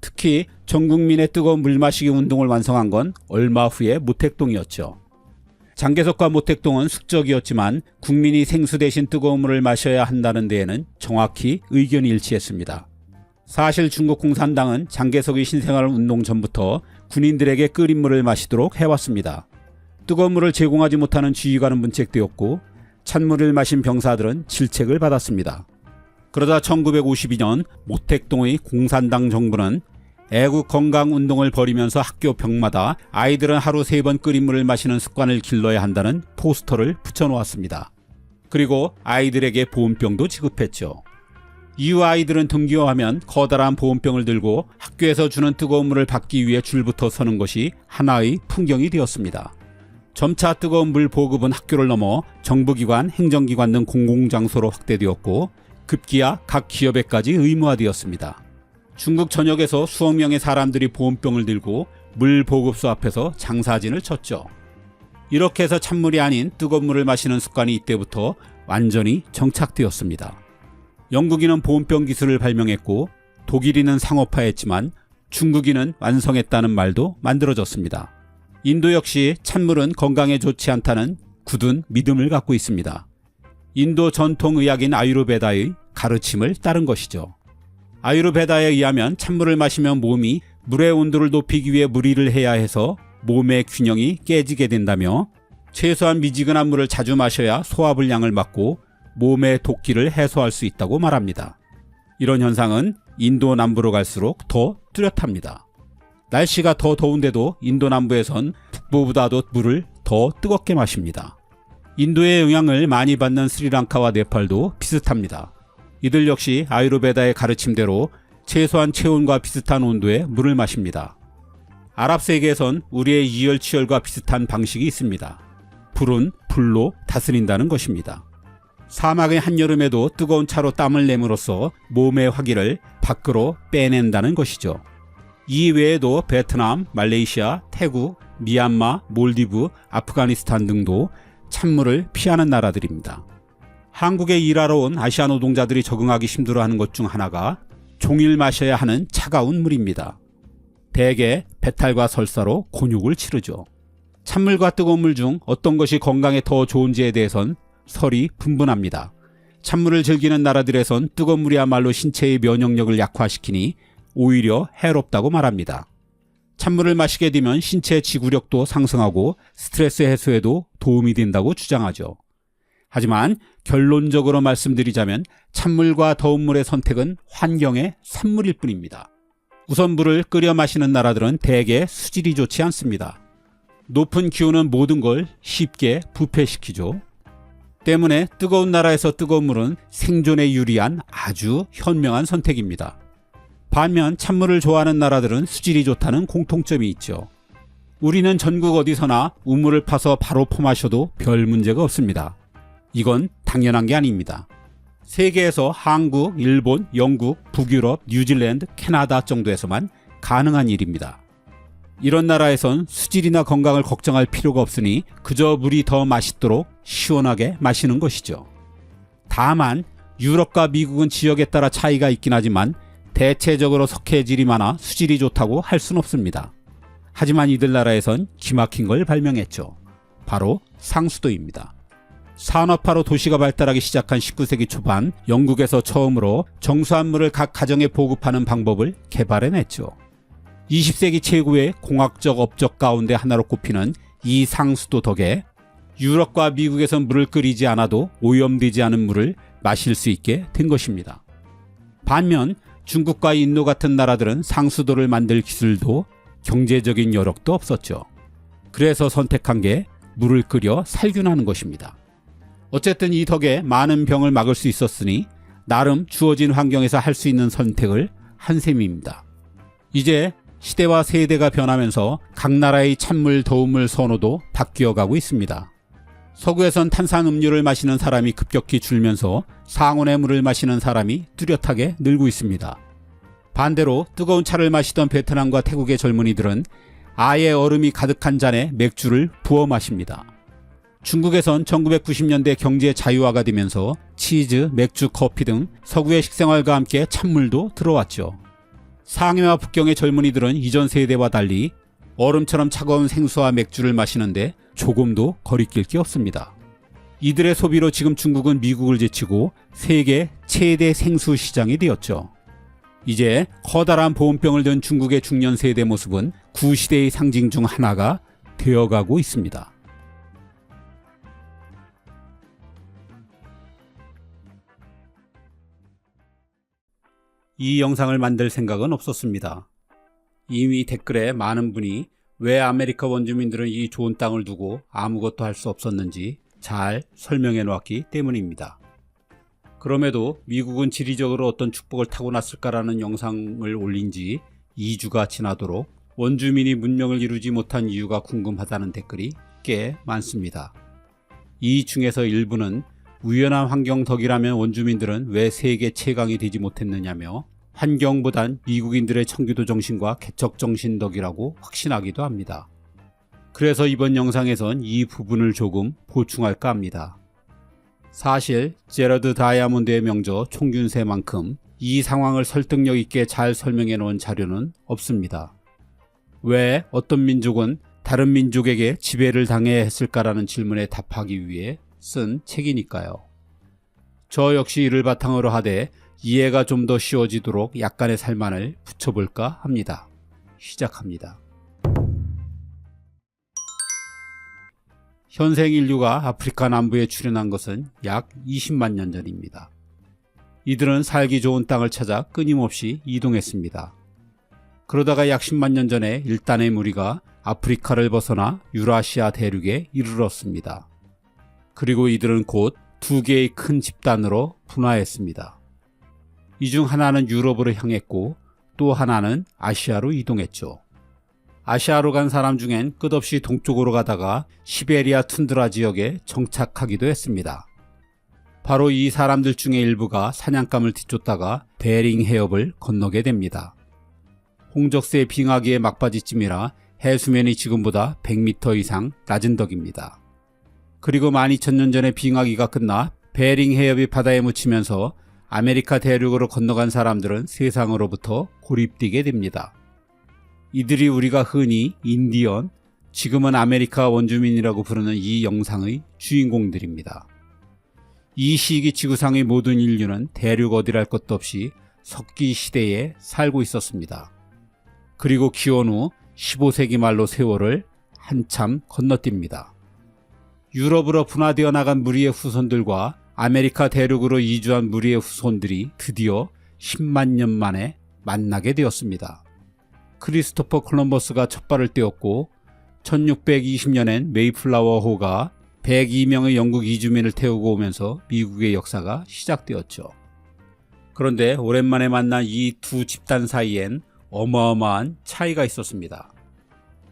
특히 전 국민의 뜨거운 물 마시기 운동을 완성한 건 얼마 후에 모택동이었죠. 장개석과 모택동은 숙적이었지만 국민이 생수 대신 뜨거운 물을 마셔야 한다는 데에는 정확히 의견이 일치했습니다. 사실 중국 공산당은 장개석의 신생활 운동 전부터 군인들에게 끓인 물을 마시도록 해왔습니다. 뜨거운 물을 제공하지 못하는 지휘관은 문책되었고 찬물을 마신 병사들은 질책을 받았습니다. 그러다 1952년 모택동의 공산당 정부는 애국 건강 운동을 벌이면서 학교 벽마다 아이들은 하루 3번 끓인 물을 마시는 습관을 길러야 한다는 포스터를 붙여놓았습니다. 그리고 아이들에게 보온병도 지급했죠. 이후 아이들은 등교하면 커다란 보온병을 들고 학교에서 주는 뜨거운 물을 받기 위해 줄부터 서는 것이 하나의 풍경이 되었습니다. 점차 뜨거운 물 보급은 학교를 넘어 정부기관, 행정기관 등 공공장소로 확대되었고 급기야 각 기업에까지 의무화되었습니다. 중국 전역에서 수억 명의 사람들이 보온병을 들고 물 보급소 앞에서 장사진을 쳤죠. 이렇게 해서 찬물이 아닌 뜨거운 물을 마시는 습관이 이때부터 완전히 정착되었습니다. 영국인은 보온병 기술을 발명했고 독일인은 상업화했지만 중국인은 완성했다는 말도 만들어졌습니다. 인도 역시 찬물은 건강에 좋지 않다는 굳은 믿음을 갖고 있습니다. 인도 전통의학인 아유르베다의 가르침을 따른 것이죠. 아유르베다에 의하면 찬물을 마시면 몸이 물의 온도를 높이기 위해 무리를 해야 해서 몸의 균형이 깨지게 된다며 최소한 미지근한 물을 자주 마셔야 소화불량을 막고 몸의 독기를 해소할 수 있다고 말합니다. 이런 현상은 인도 남부로 갈수록 더 뚜렷합니다. 날씨가 더 더운데도 인도 남부에선 북부보다도 물을 더 뜨겁게 마십니다. 인도의 영향을 많이 받는 스리랑카와 네팔도 비슷합니다. 이들 역시 아유르베다의 가르침대로 최소한 체온과 비슷한 온도의 물을 마십니다. 아랍 세계에선 우리의 이열치열과 비슷한 방식이 있습니다. 불은 불로 다스린다는 것입니다. 사막의 한여름에도 뜨거운 차로 땀을 내므로써 몸의 화기를 밖으로 빼낸다는 것이죠. 이 외에도 베트남, 말레이시아, 태국, 미얀마, 몰디브, 아프가니스탄 등도 찬물을 피하는 나라들입니다. 한국에 일하러 온 아시아 노동자들이 적응하기 힘들어하는 것 중 하나가 종일 마셔야 하는 차가운 물입니다. 대개 배탈과 설사로 곤욕을 치르죠. 찬물과 뜨거운 물 중 어떤 것이 건강에 더 좋은지에 대해선 설이 분분합니다. 찬물을 즐기는 나라들에선 뜨거운 물이야말로 신체의 면역력을 약화시키니 오히려 해롭다고 말합니다. 찬물을 마시게 되면 신체 지구력도 상승하고 스트레스 해소에도 도움이 된다고 주장하죠. 하지만 결론적으로 말씀드리자면 찬물과 더운 물의 선택은 환경의 산물일 뿐입니다. 우선 물을 끓여 마시는 나라들은 대개 수질이 좋지 않습니다. 높은 기온은 모든 걸 쉽게 부패시키죠. 때문에 뜨거운 나라에서 뜨거운 물은 생존에 유리한 아주 현명한 선택입니다. 반면 찬물을 좋아하는 나라들은 수질이 좋다는 공통점이 있죠. 우리는 전국 어디서나 우물을 파서 바로 퍼마셔도 별 문제가 없습니다. 이건 당연한 게 아닙니다. 세계에서 한국, 일본, 영국, 북유럽, 뉴질랜드, 캐나다 정도에서만 가능한 일입니다. 이런 나라에선 수질이나 건강을 걱정할 필요가 없으니 그저 물이 더 맛있도록 시원하게 마시는 것이죠. 다만 유럽과 미국은 지역에 따라 차이가 있긴 하지만 대체적으로 석회질이 많아 수질이 좋다고 할 순 없습니다. 하지만 이들 나라에선 기막힌 걸 발명했죠. 바로 상수도입니다. 산업화로 도시가 발달하기 시작한 19세기 초반 영국에서 처음으로 정수한 물을 각 가정에 보급하는 방법을 개발해냈죠. 20세기 최고의 공학적 업적 가운데 하나로 꼽히는 이 상수도 덕에 유럽과 미국에선 물을 끓이지 않아도 오염되지 않은 물을 마실 수 있게 된 것입니다. 반면 중국과 인도 같은 나라들은 상수도를 만들 기술도 경제적인 여력도 없었죠. 그래서 선택한 게 물을 끓여 살균하는 것입니다. 어쨌든 이 덕에 많은 병을 막을 수 있었으니 나름 주어진 환경에서 할 수 있는 선택을 한 셈입니다. 이제 시대와 세대가 변하면서 각 나라의 찬물, 더운 물 선호도 바뀌어가고 있습니다. 서구에선 탄산음료를 마시는 사람이 급격히 줄면서 상온의 물을 마시는 사람이 뚜렷하게 늘고 있습니다. 반대로 뜨거운 차를 마시던 베트남과 태국의 젊은이들은 아예 얼음이 가득한 잔에 맥주를 부어 마십니다. 중국에선 1990년대 경제 자유화가 되면서 치즈, 맥주, 커피 등 서구의 식생활과 함께 찬물도 들어왔죠. 상해와 북경의 젊은이들은 이전 세대와 달리 얼음처럼 차가운 생수와 맥주를 마시는데 조금도 거리낄 게 없습니다. 이들의 소비로 지금 중국은 미국을 제치고 세계 최대 생수 시장이 되었죠. 이제 커다란 보온병을 든 중국의 중년 세대 모습은 구시대의 상징 중 하나가 되어가고 있습니다. 이 영상을 만들 생각은 없었습니다. 이미 댓글에 많은 분이 왜 아메리카 원주민들은 이 좋은 땅을 두고 아무것도 할 수 없었는지 잘 설명해 놓았기 때문입니다. 그럼에도 미국은 지리적으로 어떤 축복을 타고났을까라는 영상을 올린 지 2주가 지나도록 원주민이 문명을 이루지 못한 이유가 궁금하다는 댓글이 꽤 많습니다. 이 중에서 일부는 우연한 환경 덕이라면 원주민들은 왜 세계 최강이 되지 못했느냐며 환경보단 미국인들의 청교도 정신과 개척 정신 덕이라고 확신하기도 합니다. 그래서 이번 영상에선 이 부분을 조금 보충할까 합니다. 사실 제러드 다이아몬드의 명저 총균세만큼 이 상황을 설득력 있게 잘 설명해 놓은 자료는 없습니다. 왜 어떤 민족은 다른 민족에게 지배를 당해야 했을까라는 질문에 답하기 위해 쓴 책이니까요. 저 역시 이를 바탕으로 하되 이해가 좀 더 쉬워지도록 약간의 살만을 붙여볼까 합니다. 시작합니다. 현생 인류가 아프리카 남부에 출현한 것은 약 20만 년 전입니다. 이들은 살기 좋은 땅을 찾아 끊임없이 이동했습니다. 그러다가 약 10만 년 전에 일단의 무리가 아프리카를 벗어나 유라시아 대륙에 이르렀습니다. 그리고 이들은 곧 두 개의 큰 집단으로 분화했습니다. 이 중 하나는 유럽으로 향했고 또 하나는 아시아로 이동했죠. 아시아로 간 사람 중엔 끝없이 동쪽으로 가다가 시베리아 툰드라 지역에 정착하기도 했습니다. 바로 이 사람들 중에 일부가 사냥감을 뒤쫓다가 베링 해협을 건너게 됩니다. 홍적세 빙하기의 막바지쯤이라 해수면이 지금보다 100m 이상 낮은 덕입니다. 그리고 12,000년 전에 빙하기가 끝나 베링 해협이 바다에 묻히면서 아메리카 대륙으로 건너간 사람들은 세상으로부터 고립되게 됩니다. 이들이 우리가 흔히 인디언, 지금은 아메리카 원주민이라고 부르는 이 영상의 주인공들입니다. 이 시기 지구상의 모든 인류는 대륙 어디랄 것도 없이 석기 시대에 살고 있었습니다. 그리고 기원 후 15세기 말로 세월을 한참 건너뜁니다. 유럽으로 분화되어 나간 무리의 후손들과 아메리카 대륙으로 이주한 무리의 후손들이 드디어 10만 년 만에 만나게 되었습니다. 크리스토퍼 콜럼버스가 첫 발을 떼었고 1620년엔 메이플라워호가 102명의 영국 이주민을 태우고 오면서 미국의 역사가 시작되었죠. 그런데 오랜만에 만난 이 두 집단 사이엔 어마어마한 차이가 있었습니다.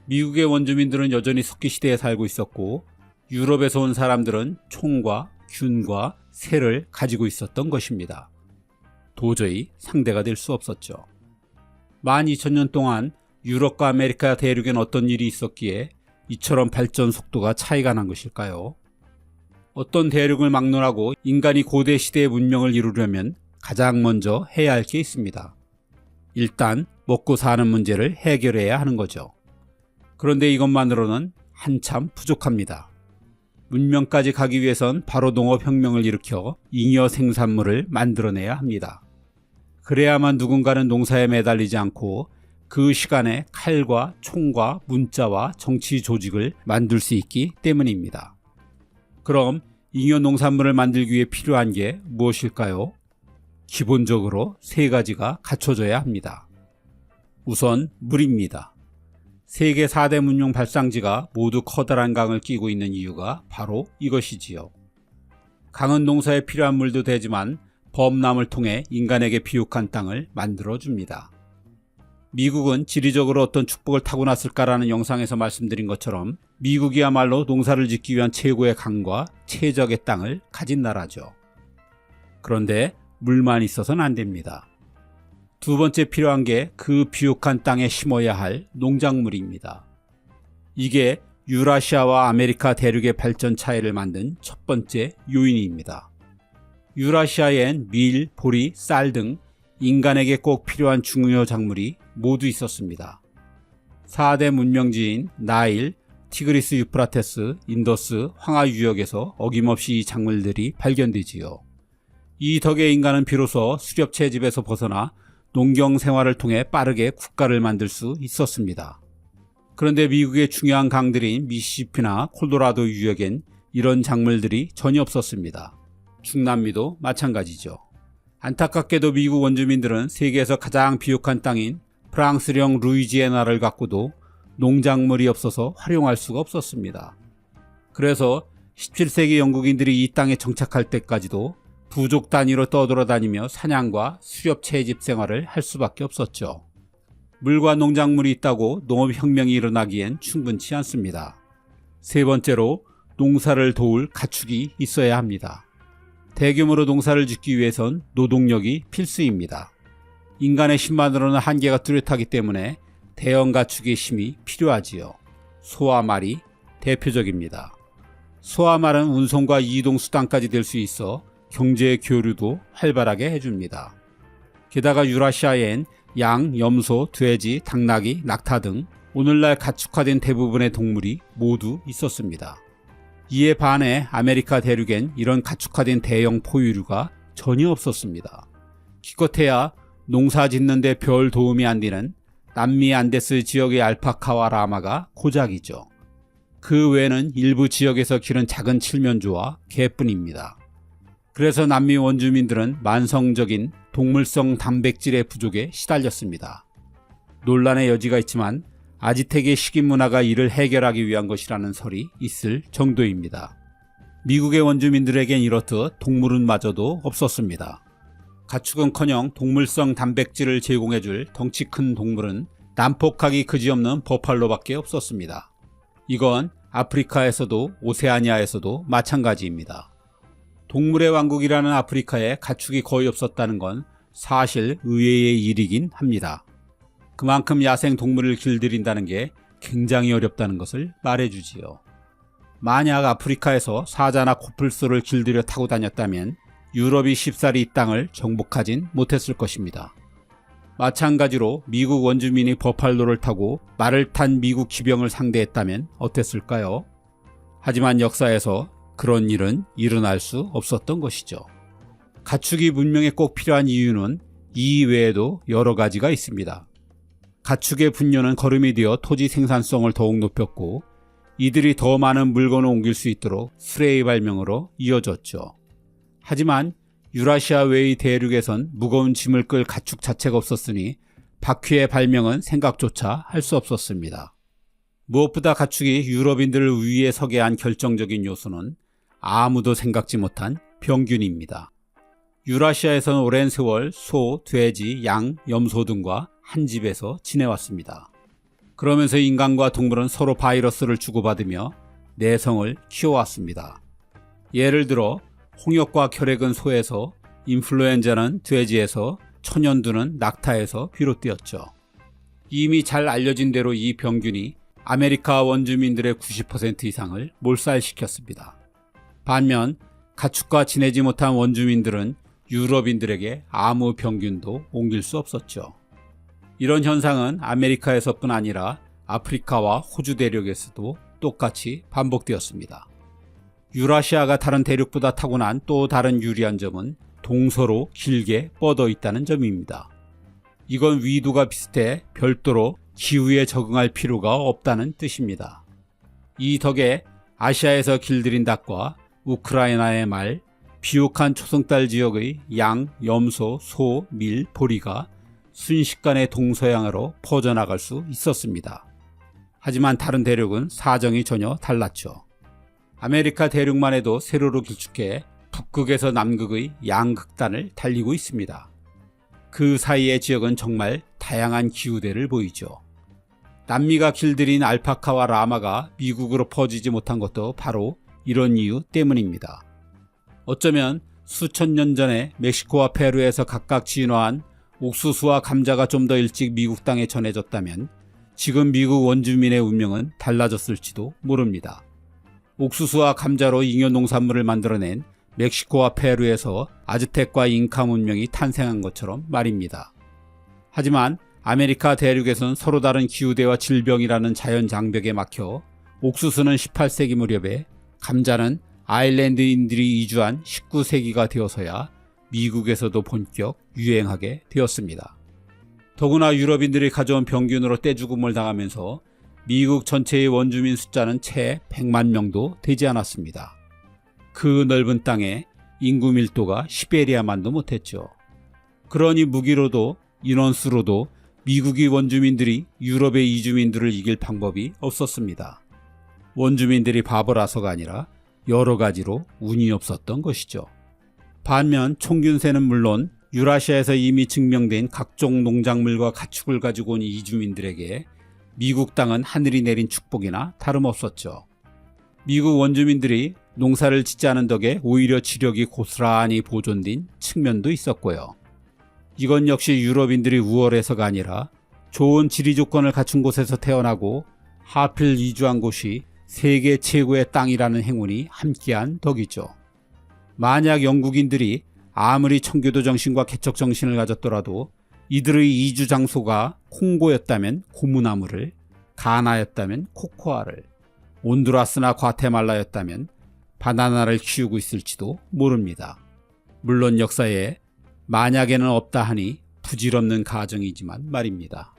미국의 원주민들은 여전히 석기시대에 살고 있었고 유럽에서 온 사람들은 총과 균과 새를 가지고 있었던 것입니다. 도저히 상대가 될 수 없었죠. 12,000년 동안 유럽과 아메리카 대륙엔 어떤 일이 있었기에 이처럼 발전 속도가 차이가 난 것일까요? 어떤 대륙을 막론하고 인간이 고대 시대의 문명을 이루려면 가장 먼저 해야 할 게 있습니다. 일단 먹고 사는 문제를 해결해야 하는 거죠. 그런데 이것만으로는 한참 부족합니다. 문명까지 가기 위해선 바로 농업혁명을 일으켜 잉여 생산물을 만들어내야 합니다. 그래야만 누군가는 농사에 매달리지 않고 그 시간에 칼과 총과 문자와 정치 조직을 만들 수 있기 때문입니다. 그럼 잉여 농산물을 만들기 위해 필요한 게 무엇일까요? 기본적으로 세 가지가 갖춰져야 합니다. 우선 물입니다. 세계 4대 문명 발상지가 모두 커다란 강을 끼고 있는 이유가 바로 이것이지요. 강은 농사에 필요한 물도 되지만 범람을 통해 인간에게 비옥한 땅을 만들어줍니다. 미국은 지리적으로 어떤 축복을 타고났을까라는 영상에서 말씀드린 것처럼 미국이야말로 농사를 짓기 위한 최고의 강과 최적의 땅을 가진 나라죠. 그런데 물만 있어서는 안 됩니다. 두 번째 필요한 게 그 비옥한 땅에 심어야 할 농작물입니다. 이게 유라시아와 아메리카 대륙의 발전 차이를 만든 첫 번째 요인입니다. 유라시아엔 밀, 보리, 쌀 등 인간에게 꼭 필요한 중요 작물이 모두 있었습니다. 4대 문명지인 나일, 티그리스 유프라테스, 인더스, 황하 유역에서 어김없이 이 작물들이 발견되지요. 이 덕에 인간은 비로소 수렵 채집에서 벗어나 농경 생활을 통해 빠르게 국가를 만들 수 있었습니다. 그런데 미국의 중요한 강들인 미시시피나 콜로라도 유역엔 이런 작물들이 전혀 없었습니다. 중남미도 마찬가지죠. 안타깝게도 미국 원주민들은 세계에서 가장 비옥한 땅인 프랑스령 루이지애나를 갖고도 농작물이 없어서 활용할 수가 없었습니다. 그래서 17세기 영국인들이 이 땅에 정착할 때까지도 부족 단위로 떠돌아다니며 사냥과 수렵 채집 생활을 할 수밖에 없었죠. 물과 농작물이 있다고 농업혁명이 일어나기엔 충분치 않습니다. 세 번째로 농사를 도울 가축이 있어야 합니다. 대규모로 농사를 짓기 위해선 노동력이 필수입니다. 인간의 힘만으로는 한계가 뚜렷하기 때문에 대형 가축의 힘이 필요하지요. 소와 말이 대표적입니다. 소와 말은 운송과 이동 수단까지 될 수 있어 경제 교류도 활발하게 해줍니다. 게다가 유라시아엔 양, 염소, 돼지, 당나귀, 낙타 등 오늘날 가축화된 대부분의 동물이 모두 있었습니다. 이에 반해 아메리카 대륙엔 이런 가축화된 대형 포유류가 전혀 없었습니다. 기껏해야 농사 짓는데 별 도움이 안 되는 남미 안데스 지역의 알파카와 라마가 고작이죠. 그 외에는 일부 지역에서 기른 작은 칠면조와 개뿐입니다. 그래서 남미 원주민들은 만성적인 동물성 단백질의 부족에 시달렸습니다. 논란의 여지가 있지만 아지텍의 식인 문화가 이를 해결하기 위한 것이라는 설이 있을 정도입니다. 미국의 원주민들에겐 이렇듯 동물은 마저도 없었습니다. 가축은커녕 동물성 단백질을 제공해줄 덩치 큰 동물은 난폭하기 그지없는 버팔로밖에 없었습니다. 이건 아프리카에서도 오세아니아에서도 마찬가지입니다. 동물의 왕국이라는 아프리카에 가축이 거의 없었다는 건 사실 의외의 일이긴 합니다. 그만큼 야생 동물을 길들인다는 게 굉장히 어렵다는 것을 말해주지요. 만약 아프리카에서 사자나 코뿔소를 길들여 타고 다녔다면 유럽이 쉽사리 이 땅을 정복하진 못했을 것입니다. 마찬가지로 미국 원주민이 버팔로를 타고 말을 탄 미국 기병을 상대했다면 어땠을까요? 하지만 역사에서 그런 일은 일어날 수 없었던 것이죠. 가축이 문명에 꼭 필요한 이유는 이 외에도 여러 가지가 있습니다. 가축의 분뇨는 거름이 되어 토지 생산성을 더욱 높였고 이들이 더 많은 물건을 옮길 수 있도록 수레의 발명으로 이어졌죠. 하지만 유라시아 외의 대륙에선 무거운 짐을 끌 가축 자체가 없었으니 바퀴의 발명은 생각조차 할 수 없었습니다. 무엇보다 가축이 유럽인들을 위에 서게 한 결정적인 요소는 아무도 생각지 못한 병균입니다. 유라시아에서는 오랜 세월 소, 돼지, 양, 염소 등과 한 집에서 지내왔습니다. 그러면서 인간과 동물은 서로 바이러스를 주고받으며 내성을 키워왔습니다. 예를 들어 홍역과 혈액은 소에서, 인플루엔자는 돼지에서, 천연두는 낙타에서 비롯되었죠. 이미 잘 알려진 대로 이 병균이 아메리카 원주민들의 90% 이상을 몰살시켰습니다. 반면 가축과 지내지 못한 원주민들은 유럽인들에게 아무 병균도 옮길 수 없었죠. 이런 현상은 아메리카에서뿐 아니라 아프리카와 호주 대륙에서도 똑같이 반복되었습니다. 유라시아가 다른 대륙보다 타고난 또 다른 유리한 점은 동서로 길게 뻗어 있다는 점입니다. 이건 위도가 비슷해 별도로 기후에 적응할 필요가 없다는 뜻입니다. 이 덕에 아시아에서 길들인 닭과 우크라이나의 말, 비옥한 초승달 지역의 양, 염소, 소, 밀, 보리가 순식간에 동서양으로 퍼져나갈 수 있었습니다. 하지만 다른 대륙은 사정이 전혀 달랐죠. 아메리카 대륙만 해도 세로로 길쭉해 북극에서 남극의 양극단을 달리고 있습니다. 그 사이의 지역은 정말 다양한 기후대를 보이죠. 남미가 길들인 알파카와 라마가 미국으로 퍼지지 못한 것도 바로 이런 이유 때문입니다. 어쩌면 수천 년 전에 멕시코와 페루에서 각각 진화한 옥수수와 감자가 좀 더 일찍 미국 땅에 전해졌다면 지금 미국 원주민의 운명은 달라졌을지도 모릅니다. 옥수수와 감자로 잉여 농산물을 만들어낸 멕시코와 페루에서 아즈텍과 잉카 문명이 탄생한 것처럼 말입니다. 하지만 아메리카 대륙에선 서로 다른 기후대와 질병이라는 자연 장벽에 막혀 옥수수는 18세기 무렵에, 감자는 아일랜드인들이 이주한 19세기가 되어서야 미국에서도 본격 유행하게 되었습니다. 더구나 유럽인들이 가져온 병균으로 떼죽음을 당하면서 미국 전체의 원주민 숫자는 채 100만 명도 되지 않았습니다. 그 넓은 땅에 인구 밀도가 시베리아만도 못했죠. 그러니 무기로도 인원수로도 미국의 원주민들이 유럽의 이주민들을 이길 방법이 없었습니다. 원주민들이 바보라서가 아니라 여러 가지로 운이 없었던 것이죠. 반면 총균세는 물론 유라시아에서 이미 증명된 각종 농작물과 가축을 가지고 온 이주민들에게 미국 땅은 하늘이 내린 축복이나 다름없었죠. 미국 원주민들이 농사를 짓지 않은 덕에 오히려 지력이 고스란히 보존된 측면도 있었고요. 이건 역시 유럽인들이 우월해서가 아니라 좋은 지리 조건을 갖춘 곳에서 태어나고 하필 이주한 곳이 세계 최고의 땅이라는 행운이 함께한 덕이죠. 만약 영국인들이 아무리 청교도 정신과 개척 정신을 가졌더라도 이들의 이주 장소가 콩고였다면 고무나무를, 가나였다면 코코아를, 온두라스나 과테말라였다면 바나나를 키우고 있을지도 모릅니다. 물론 역사에 만약에는 없다 하니 부질없는 가정이지만 말입니다.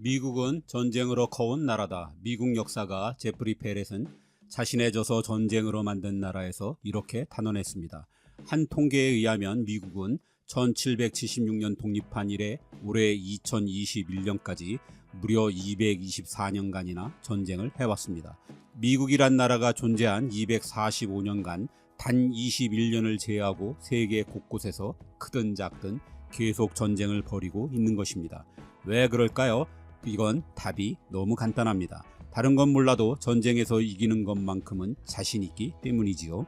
미국은 전쟁으로 커온 나라다. 미국 역사가 제프리 페렛은 자신의 저서 전쟁으로 만든 나라에서 이렇게 단언했습니다. 한 통계에 의하면 미국은 1776년 독립한 이래 올해 2021년까지 무려 224년간이나 전쟁을 해왔습니다. 미국이란 나라가 존재한 245년간 단 21년을 제외하고 세계 곳곳에서 크든 작든 계속 전쟁을 벌이고 있는 것입니다. 왜 그럴까요? 이건 답이 너무 간단합니다. 다른 건 몰라도 전쟁에서 이기는 것만큼은 자신 있기 때문이지요.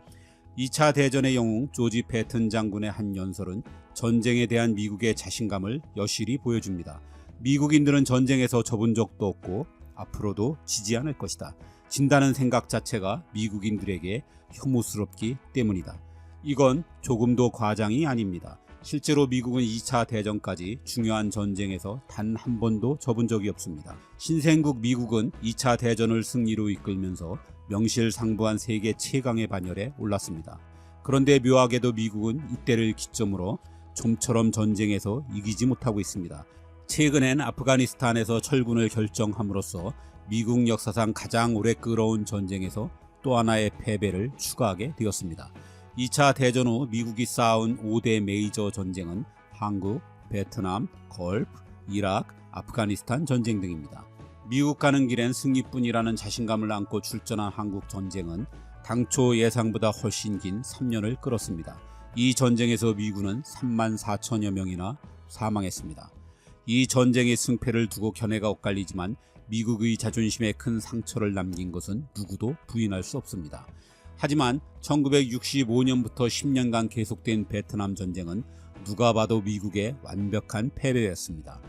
2차 대전의 영웅 조지 패튼 장군의 한 연설은 전쟁에 대한 미국의 자신감을 여실히 보여줍니다. 미국인들은 전쟁에서 져본 적도 없고 앞으로도 지지 않을 것이다. 진다는 생각 자체가 미국인들에게 혐오스럽기 때문이다. 이건 조금도 과장이 아닙니다. 실제로 미국은 2차 대전까지 중요한 전쟁에서 단 한 번도 져본 적이 없습니다. 신생국 미국은 2차 대전을 승리로 이끌면서 명실상부한 세계 최강의 반열에 올랐습니다. 그런데 묘하게도 미국은 이때를 기점으로 좀처럼 전쟁에서 이기지 못하고 있습니다. 최근엔 아프가니스탄에서 철군을 결정함으로써 미국 역사상 가장 오래 끌어온 전쟁에서 또 하나의 패배를 추가하게 되었습니다. 2차 대전 후 미국이 쌓아온 5대 메이저 전쟁은 한국, 베트남, 걸프, 이라크, 아프가니스탄 전쟁 등입니다. 미국 가는 길엔 승리뿐이라는 자신감을 안고 출전한 한국 전쟁은 당초 예상보다 훨씬 긴 3년을 끌었습니다. 이 전쟁에서 미군은 3만 4천여 명이나 사망했습니다. 이 전쟁의 승패를 두고 견해가 엇갈리지만 미국의 자존심에 큰 상처를 남긴 것은 누구도 부인할 수 없습니다. 하지만 1965년부터 10년간 계속된 베트남 전쟁은 누가 봐도 미국의 완벽한 패배였습니다.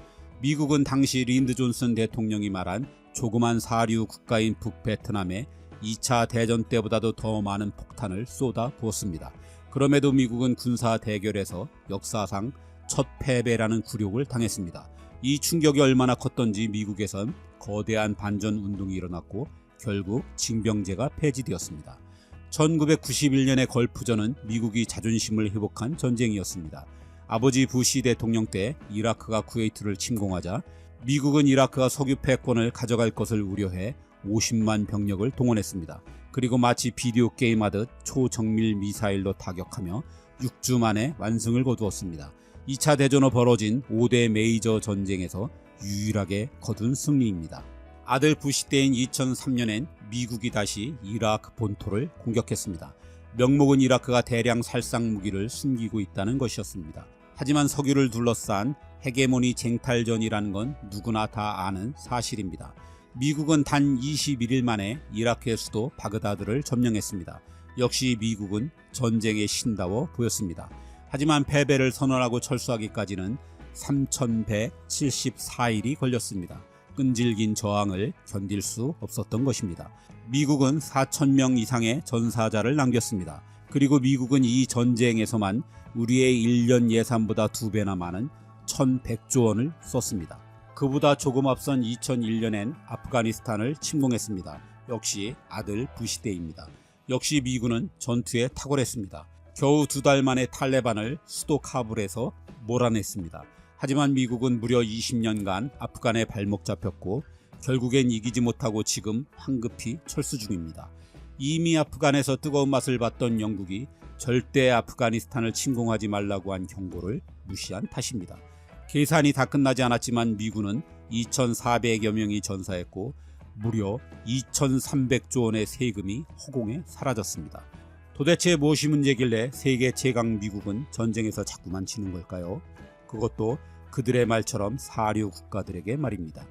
미국은 당시 린드 존슨 대통령이 말한 조그만 사류 국가인 북베트남에 2차 대전 때보다도 더 많은 폭탄을 쏟아 부었습니다. 그럼에도 미국은 군사 대결에서 역사상 첫 패배라는 굴욕을 당했습니다. 이 충격이 얼마나 컸던지 미국에선 거대한 반전 운동이 일어났고 결국 징병제가 폐지되었습니다. 1991년의 걸프전은 미국이 자존심을 회복한 전쟁이었습니다. 아버지 부시 대통령 때 이라크가 쿠웨이트를 침공하자 미국은 이라크가 석유 패권을 가져갈 것을 우려해 50만 병력을 동원했습니다. 그리고 마치 비디오 게임하듯 초정밀 미사일로 타격하며 6주 만에 완승을 거두었습니다. 2차 대전 후 벌어진 5대 메이저 전쟁에서 유일하게 거둔 승리입니다. 아들 부시 때인 2003년엔 미국이 다시 이라크 본토를 공격했습니다. 명목은 이라크가 대량 살상 무기를 숨기고 있다는 것이었습니다. 하지만 석유를 둘러싼 헤게모니 쟁탈전이라는 건 누구나 다 아는 사실입니다. 미국은 단 21일 만에 이라크의 수도 바그다드를 점령했습니다. 역시 미국은 전쟁에 신다워 보였습니다. 하지만 패배를 선언하고 철수하기까지는 3174일이 걸렸습니다. 끈질긴 저항을 견딜 수 없었던 것입니다. 미국은 4,000명 이상의 전사자를 남겼습니다. 그리고 미국은 이 전쟁에서만 우리의 1년 예산보다 2배나 많은 1,100조 원을 썼습니다. 그보다 조금 앞선 2001년엔 아프가니스탄을 침공했습니다. 역시 아들 부시 때입니다. 역시 미군은 전투에 탁월했습니다. 겨우 2달 만에 탈레반을 수도 카불에서 몰아냈습니다. 하지만 미국은 무려 20년간 아프간에 발목 잡혔고 결국엔 이기지 못하고 지금 황급히 철수 중입니다. 이미 아프간에서 뜨거운 맛을 봤던 영국이 절대 아프가니스탄을 침공하지 말라고 한 경고를 무시한 탓입니다. 계산이 다 끝나지 않았지만 미군은 2,400여 명이 전사했고 무려 2,300조 원의 세금이 허공에 사라졌습니다. 도대체 무엇이 문제길래 세계 최강 미국은 전쟁에서 자꾸만 지는 걸까요? 그것도 그들의 말처럼 사류 국가들에게 말입니다.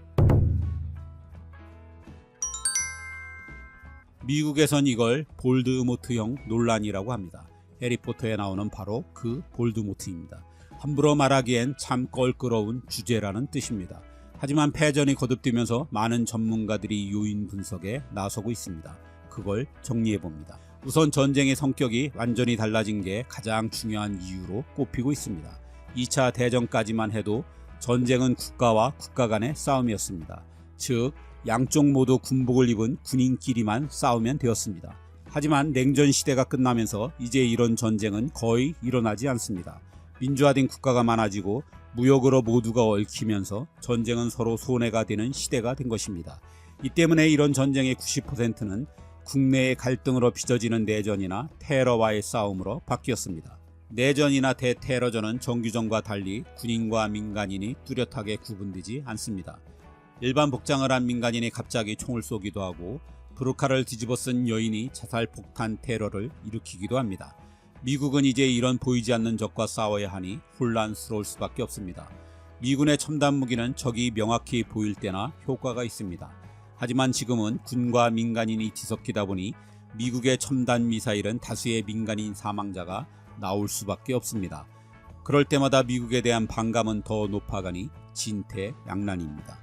미국에선 이걸 볼드모트형 논란이라고 합니다. 해리포터에 나오는 바로 그 볼드모트입니다. 함부로 말하기엔 참 껄끄러운 주제라는 뜻입니다. 하지만 패전이 거듭되면서 많은 전문가들이 요인 분석에 나서고 있습니다. 그걸 정리해봅니다. 우선 전쟁의 성격이 완전히 달라진 게 가장 중요한 이유로 꼽히고 있습니다. 2차 대전까지만 해도 전쟁은 국가와 국가 간의 싸움이었습니다. 즉 양쪽 모두 군복을 입은 군인끼리만 싸우면 되었습니다. 하지만 냉전 시대가 끝나면서 이제 이런 전쟁은 거의 일어나지 않습니다. 민주화된 국가가 많아지고 무역으로 모두가 얽히면서 전쟁은 서로 손해가 되는 시대가 된 것입니다. 이 때문에 이런 전쟁의 90%는 국내의 갈등으로 빚어지는 내전이나 테러와의 싸움으로 바뀌었습니다. 내전이나 대테러전은 정규전과 달리 군인과 민간인이 뚜렷하게 구분되지 않습니다. 일반 복장을 한 민간인이 갑자기 총을 쏘기도 하고 브루카를 뒤집어 쓴 여인이 자살 폭탄 테러를 일으키기도 합니다. 미국은 이제 이런 보이지 않는 적과 싸워야 하니 혼란스러울 수밖에 없습니다. 미군의 첨단 무기는 적이 명확히 보일 때나 효과가 있습니다. 하지만 지금은 군과 민간인이 뒤섞이다 보니 미국의 첨단 미사일은 다수의 민간인 사망자가 나올 수밖에 없습니다. 그럴 때마다 미국에 대한 반감은 더 높아가니 진퇴양난입니다.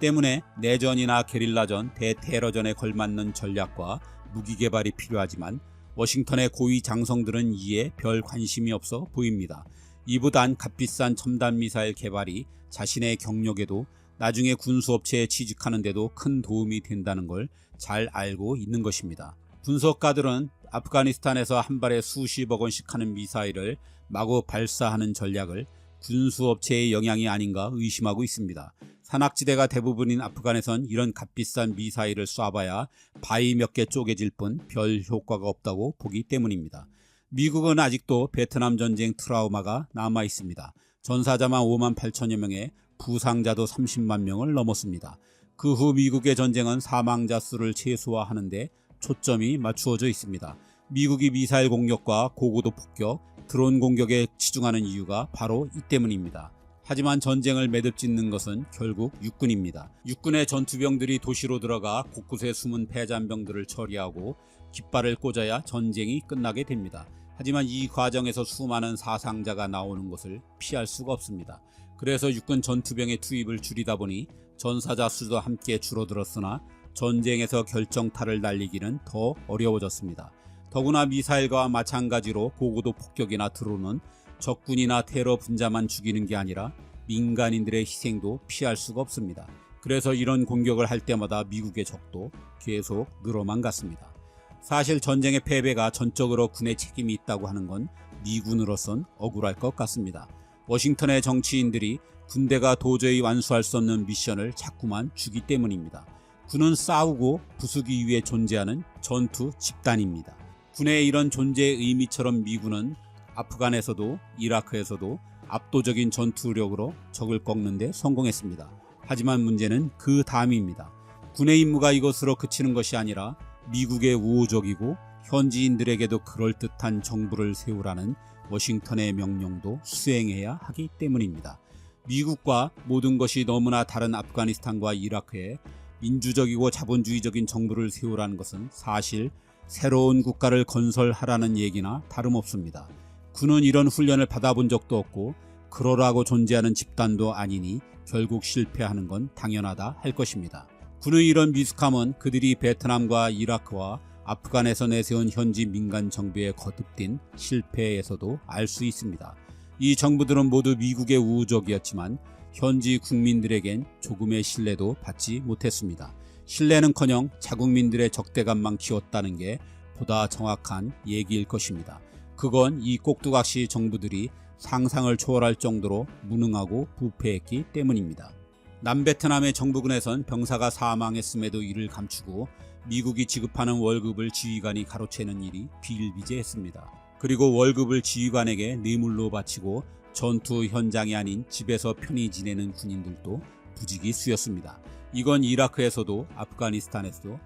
때문에 내전이나 게릴라전, 대테러전에 걸맞는 전략과 무기 개발이 필요하지만 워싱턴의 고위 장성들은 이에 별 관심이 없어 보입니다. 이보단 값비싼 첨단 미사일 개발이 자신의 경력에도 나중에 군수업체에 취직하는 데도 큰 도움이 된다는 걸 잘 알고 있는 것입니다. 분석가들은 아프가니스탄에서 한 발에 수십억 원씩 하는 미사일을 마구 발사하는 전략을 군수업체의 영향이 아닌가 의심하고 있습니다. 산악지대가 대부분인 아프간에선 이런 값비싼 미사일을 쏴봐야 바위 몇 개 쪼개질 뿐 별 효과가 없다고 보기 때문입니다. 미국은 아직도 베트남 전쟁 트라우마가 남아 있습니다. 전사자만 5만 8천여 명에 부상자도 30만 명을 넘었습니다. 그 후 미국의 전쟁은 사망자 수를 최소화하는데 초점이 맞추어져 있습니다. 미국이 미사일 공격과 고고도 폭격, 드론 공격에 치중하는 이유가 바로 이 때문입니다. 하지만 전쟁을 매듭짓는 것은 결국 육군입니다. 육군의 전투병들이 도시로 들어가 곳곳에 숨은 패잔병들을 처리하고 깃발을 꽂아야 전쟁이 끝나게 됩니다. 하지만 이 과정에서 수많은 사상자가 나오는 것을 피할 수가 없습니다. 그래서 육군 전투병의 투입을 줄이다 보니 전사자 수도 함께 줄어들었으나 전쟁에서 결정타를 날리기는 더 어려워졌습니다. 더구나 미사일과 마찬가지로 고고도 폭격이나 드론은 적군이나 테러 분자만 죽이는 게 아니라 민간인들의 희생도 피할 수가 없습니다. 그래서 이런 공격을 할 때마다 미국의 적도 계속 늘어만 갔습니다. 사실 전쟁의 패배가 전적으로 군의 책임이 있다고 하는 건 미군으로선 억울할 것 같습니다. 워싱턴의 정치인들이 군대가 도저히 완수할 수 없는 미션을 자꾸만 주기 때문입니다. 군은 싸우고 부수기 위해 존재하는 전투 집단입니다. 군의 이런 존재의 의미처럼 미군은 아프간에서도 이라크에서도 압도적인 전투력으로 적을 꺾는 데 성공했습니다. 하지만 문제는 그 다음입니다. 군의 임무가 이것으로 그치는 것이 아니라 미국의 우호적이고 현지인들에게도 그럴듯한 정부를 세우라는 워싱턴의 명령도 수행해야 하기 때문입니다. 미국과 모든 것이 너무나 다른 아프가니스탄과 이라크에 민주적이고 자본주의적인 정부를 세우라는 것은 사실 새로운 국가를 건설하라는 얘기나 다름없습니다. 군은 이런 훈련을 받아본 적도 없고 그러라고 존재하는 집단도 아니니 결국 실패하는 건 당연하다 할 것입니다. 군의 이런 미숙함은 그들이 베트남과 이라크와 아프간에서 내세운 현지 민간 정부의 거듭된 실패에서도 알 수 있습니다. 이 정부들은 모두 미국의 우호적이었지만 현지 국민들에겐 조금의 신뢰도 받지 못했습니다. 신뢰는커녕 자국민들의 적대감만 키웠다는 게 보다 정확한 얘기일 것입니다. 그건 이 꼭두각시 정부들이 상상을 초월할 정도로 무능하고 부패했기 때문입니다. 남베트남의 정부군에선 병사가 사망했음에도 이를 감추고 미국이 지급하는 월급을 지휘관이 가로채는 일이 비일비재했습니다. 그리고 월급을 지휘관에게 뇌물로 바치고 전투 현장이 아닌 집에서 편히 지내는 군인들도 부지기 수였습니다. 이건 이라크에서도 아프가니스탄에서도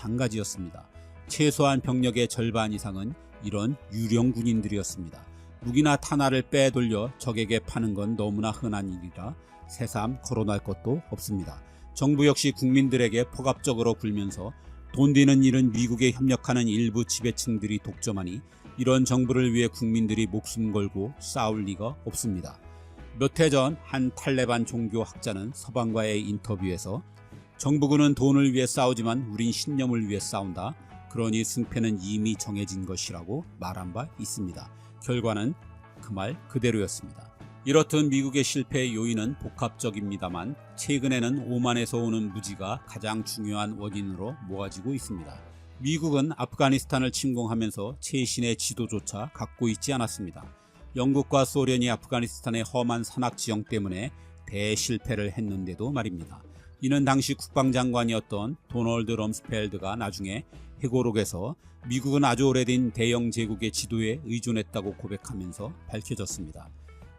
마찬가지였습니다. 최소한 병력의 절반 이상은 이런 유령 군인들이었습니다. 무기나 탄화를 빼돌려 적에게 파는 건 너무나 흔한 일이라 새삼 거론할 것도 없습니다. 정부 역시 국민들에게 폭압적으로 굴면서 돈 되는 일은 미국에 협력하는 일부 지배층들이 독점하니 이런 정부를 위해 국민들이 목숨 걸고 싸울 리가 없습니다. 몇 해 전 한 탈레반 종교학자는 서방과의 인터뷰에서 정부군은 돈을 위해 싸우지만 우린 신념을 위해 싸운다. 그러니 승패는 이미 정해진 것이라고 말한 바 있습니다. 결과는 그 말 그대로였습니다. 이렇듯 미국의 실패의 요인은 복합적입니다만 최근에는 오만에서 오는 무지가 가장 중요한 원인으로 모아지고 있습니다. 미국은 아프가니스탄을 침공하면서 최신의 지도조차 갖고 있지 않았습니다. 영국과 소련이 아프가니스탄의 험한 산악 지형 때문에 대실패를 했는데도 말입니다. 이는 당시 국방장관이었던 도널드 럼스펠드가 나중에 회고록에서 미국은 아주 오래된 대영 제국의 지도에 의존했다고 고백하면서 밝혀졌습니다.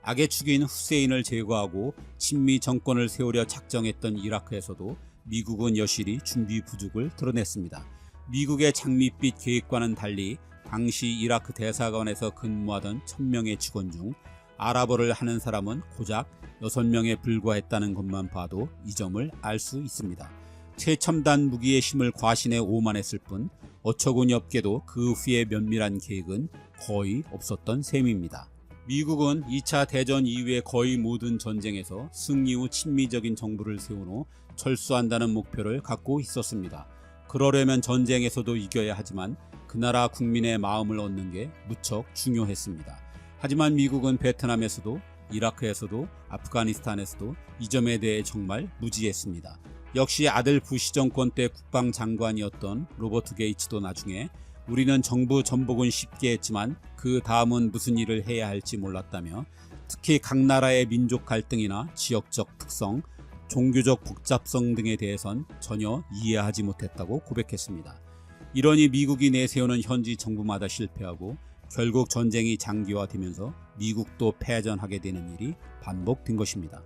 악의 축인 후세인을 제거하고 친미 정권을 세우려 작정했던 이라크에서도 미국은 여실히 준비 부족을 드러냈습니다. 미국의 장밋빛 계획과는 달리 당시 이라크 대사관에서 근무하던 1000명의 직원 중 아랍어를 하는 사람은 고작 6명에 불과했다는 것만 봐도 이 점을 알 수 있습니다. 최첨단 무기의 힘을 과신해 오만했을 뿐 어처구니 없게도 그 후에 면밀한 계획은 거의 없었던 셈입니다. 미국은 2차 대전 이후의 거의 모든 전쟁에서 승리 후 친미적인 정부를 세운 후 철수한다는 목표를 갖고 있었습니다. 그러려면 전쟁에서도 이겨야 하지만 그 나라 국민의 마음을 얻는 게 무척 중요했습니다. 하지만 미국은 베트남에서도 이라크에서도 아프가니스탄에서도 이 점에 대해 정말 무지했습니다. 역시 아들 부시 정권 때 국방장관이었던 로버트 게이츠도 나중에 우리는 정부 전복은 쉽게 했지만 그 다음은 무슨 일을 해야 할지 몰랐다며 특히 각 나라의 민족 갈등이나 지역적 특성, 종교적 복잡성 등에 대해선 전혀 이해하지 못했다고 고백했습니다. 이러니 미국이 내세우는 현지 정부마다 실패하고 결국 전쟁이 장기화되면서 미국도 패전하게 되는 일이 반복된 것입니다.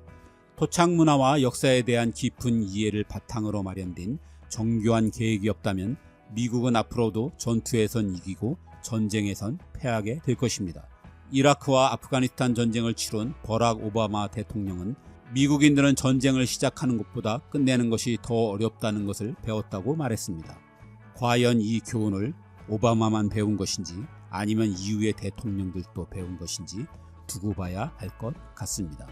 토착 문화와 역사에 대한 깊은 이해를 바탕으로 마련된 정교한 계획이 없다면 미국은 앞으로도 전투에선 이기고 전쟁에선 패하게 될 것입니다. 이라크와 아프가니스탄 전쟁을 치룬 버락 오바마 대통령은 미국인들은 전쟁을 시작하는 것보다 끝내는 것이 더 어렵다는 것을 배웠다고 말했습니다. 과연 이 교훈을 오바마만 배운 것인지 아니면 이후의 대통령들도 배운 것인지 두고 봐야 할 것 같습니다.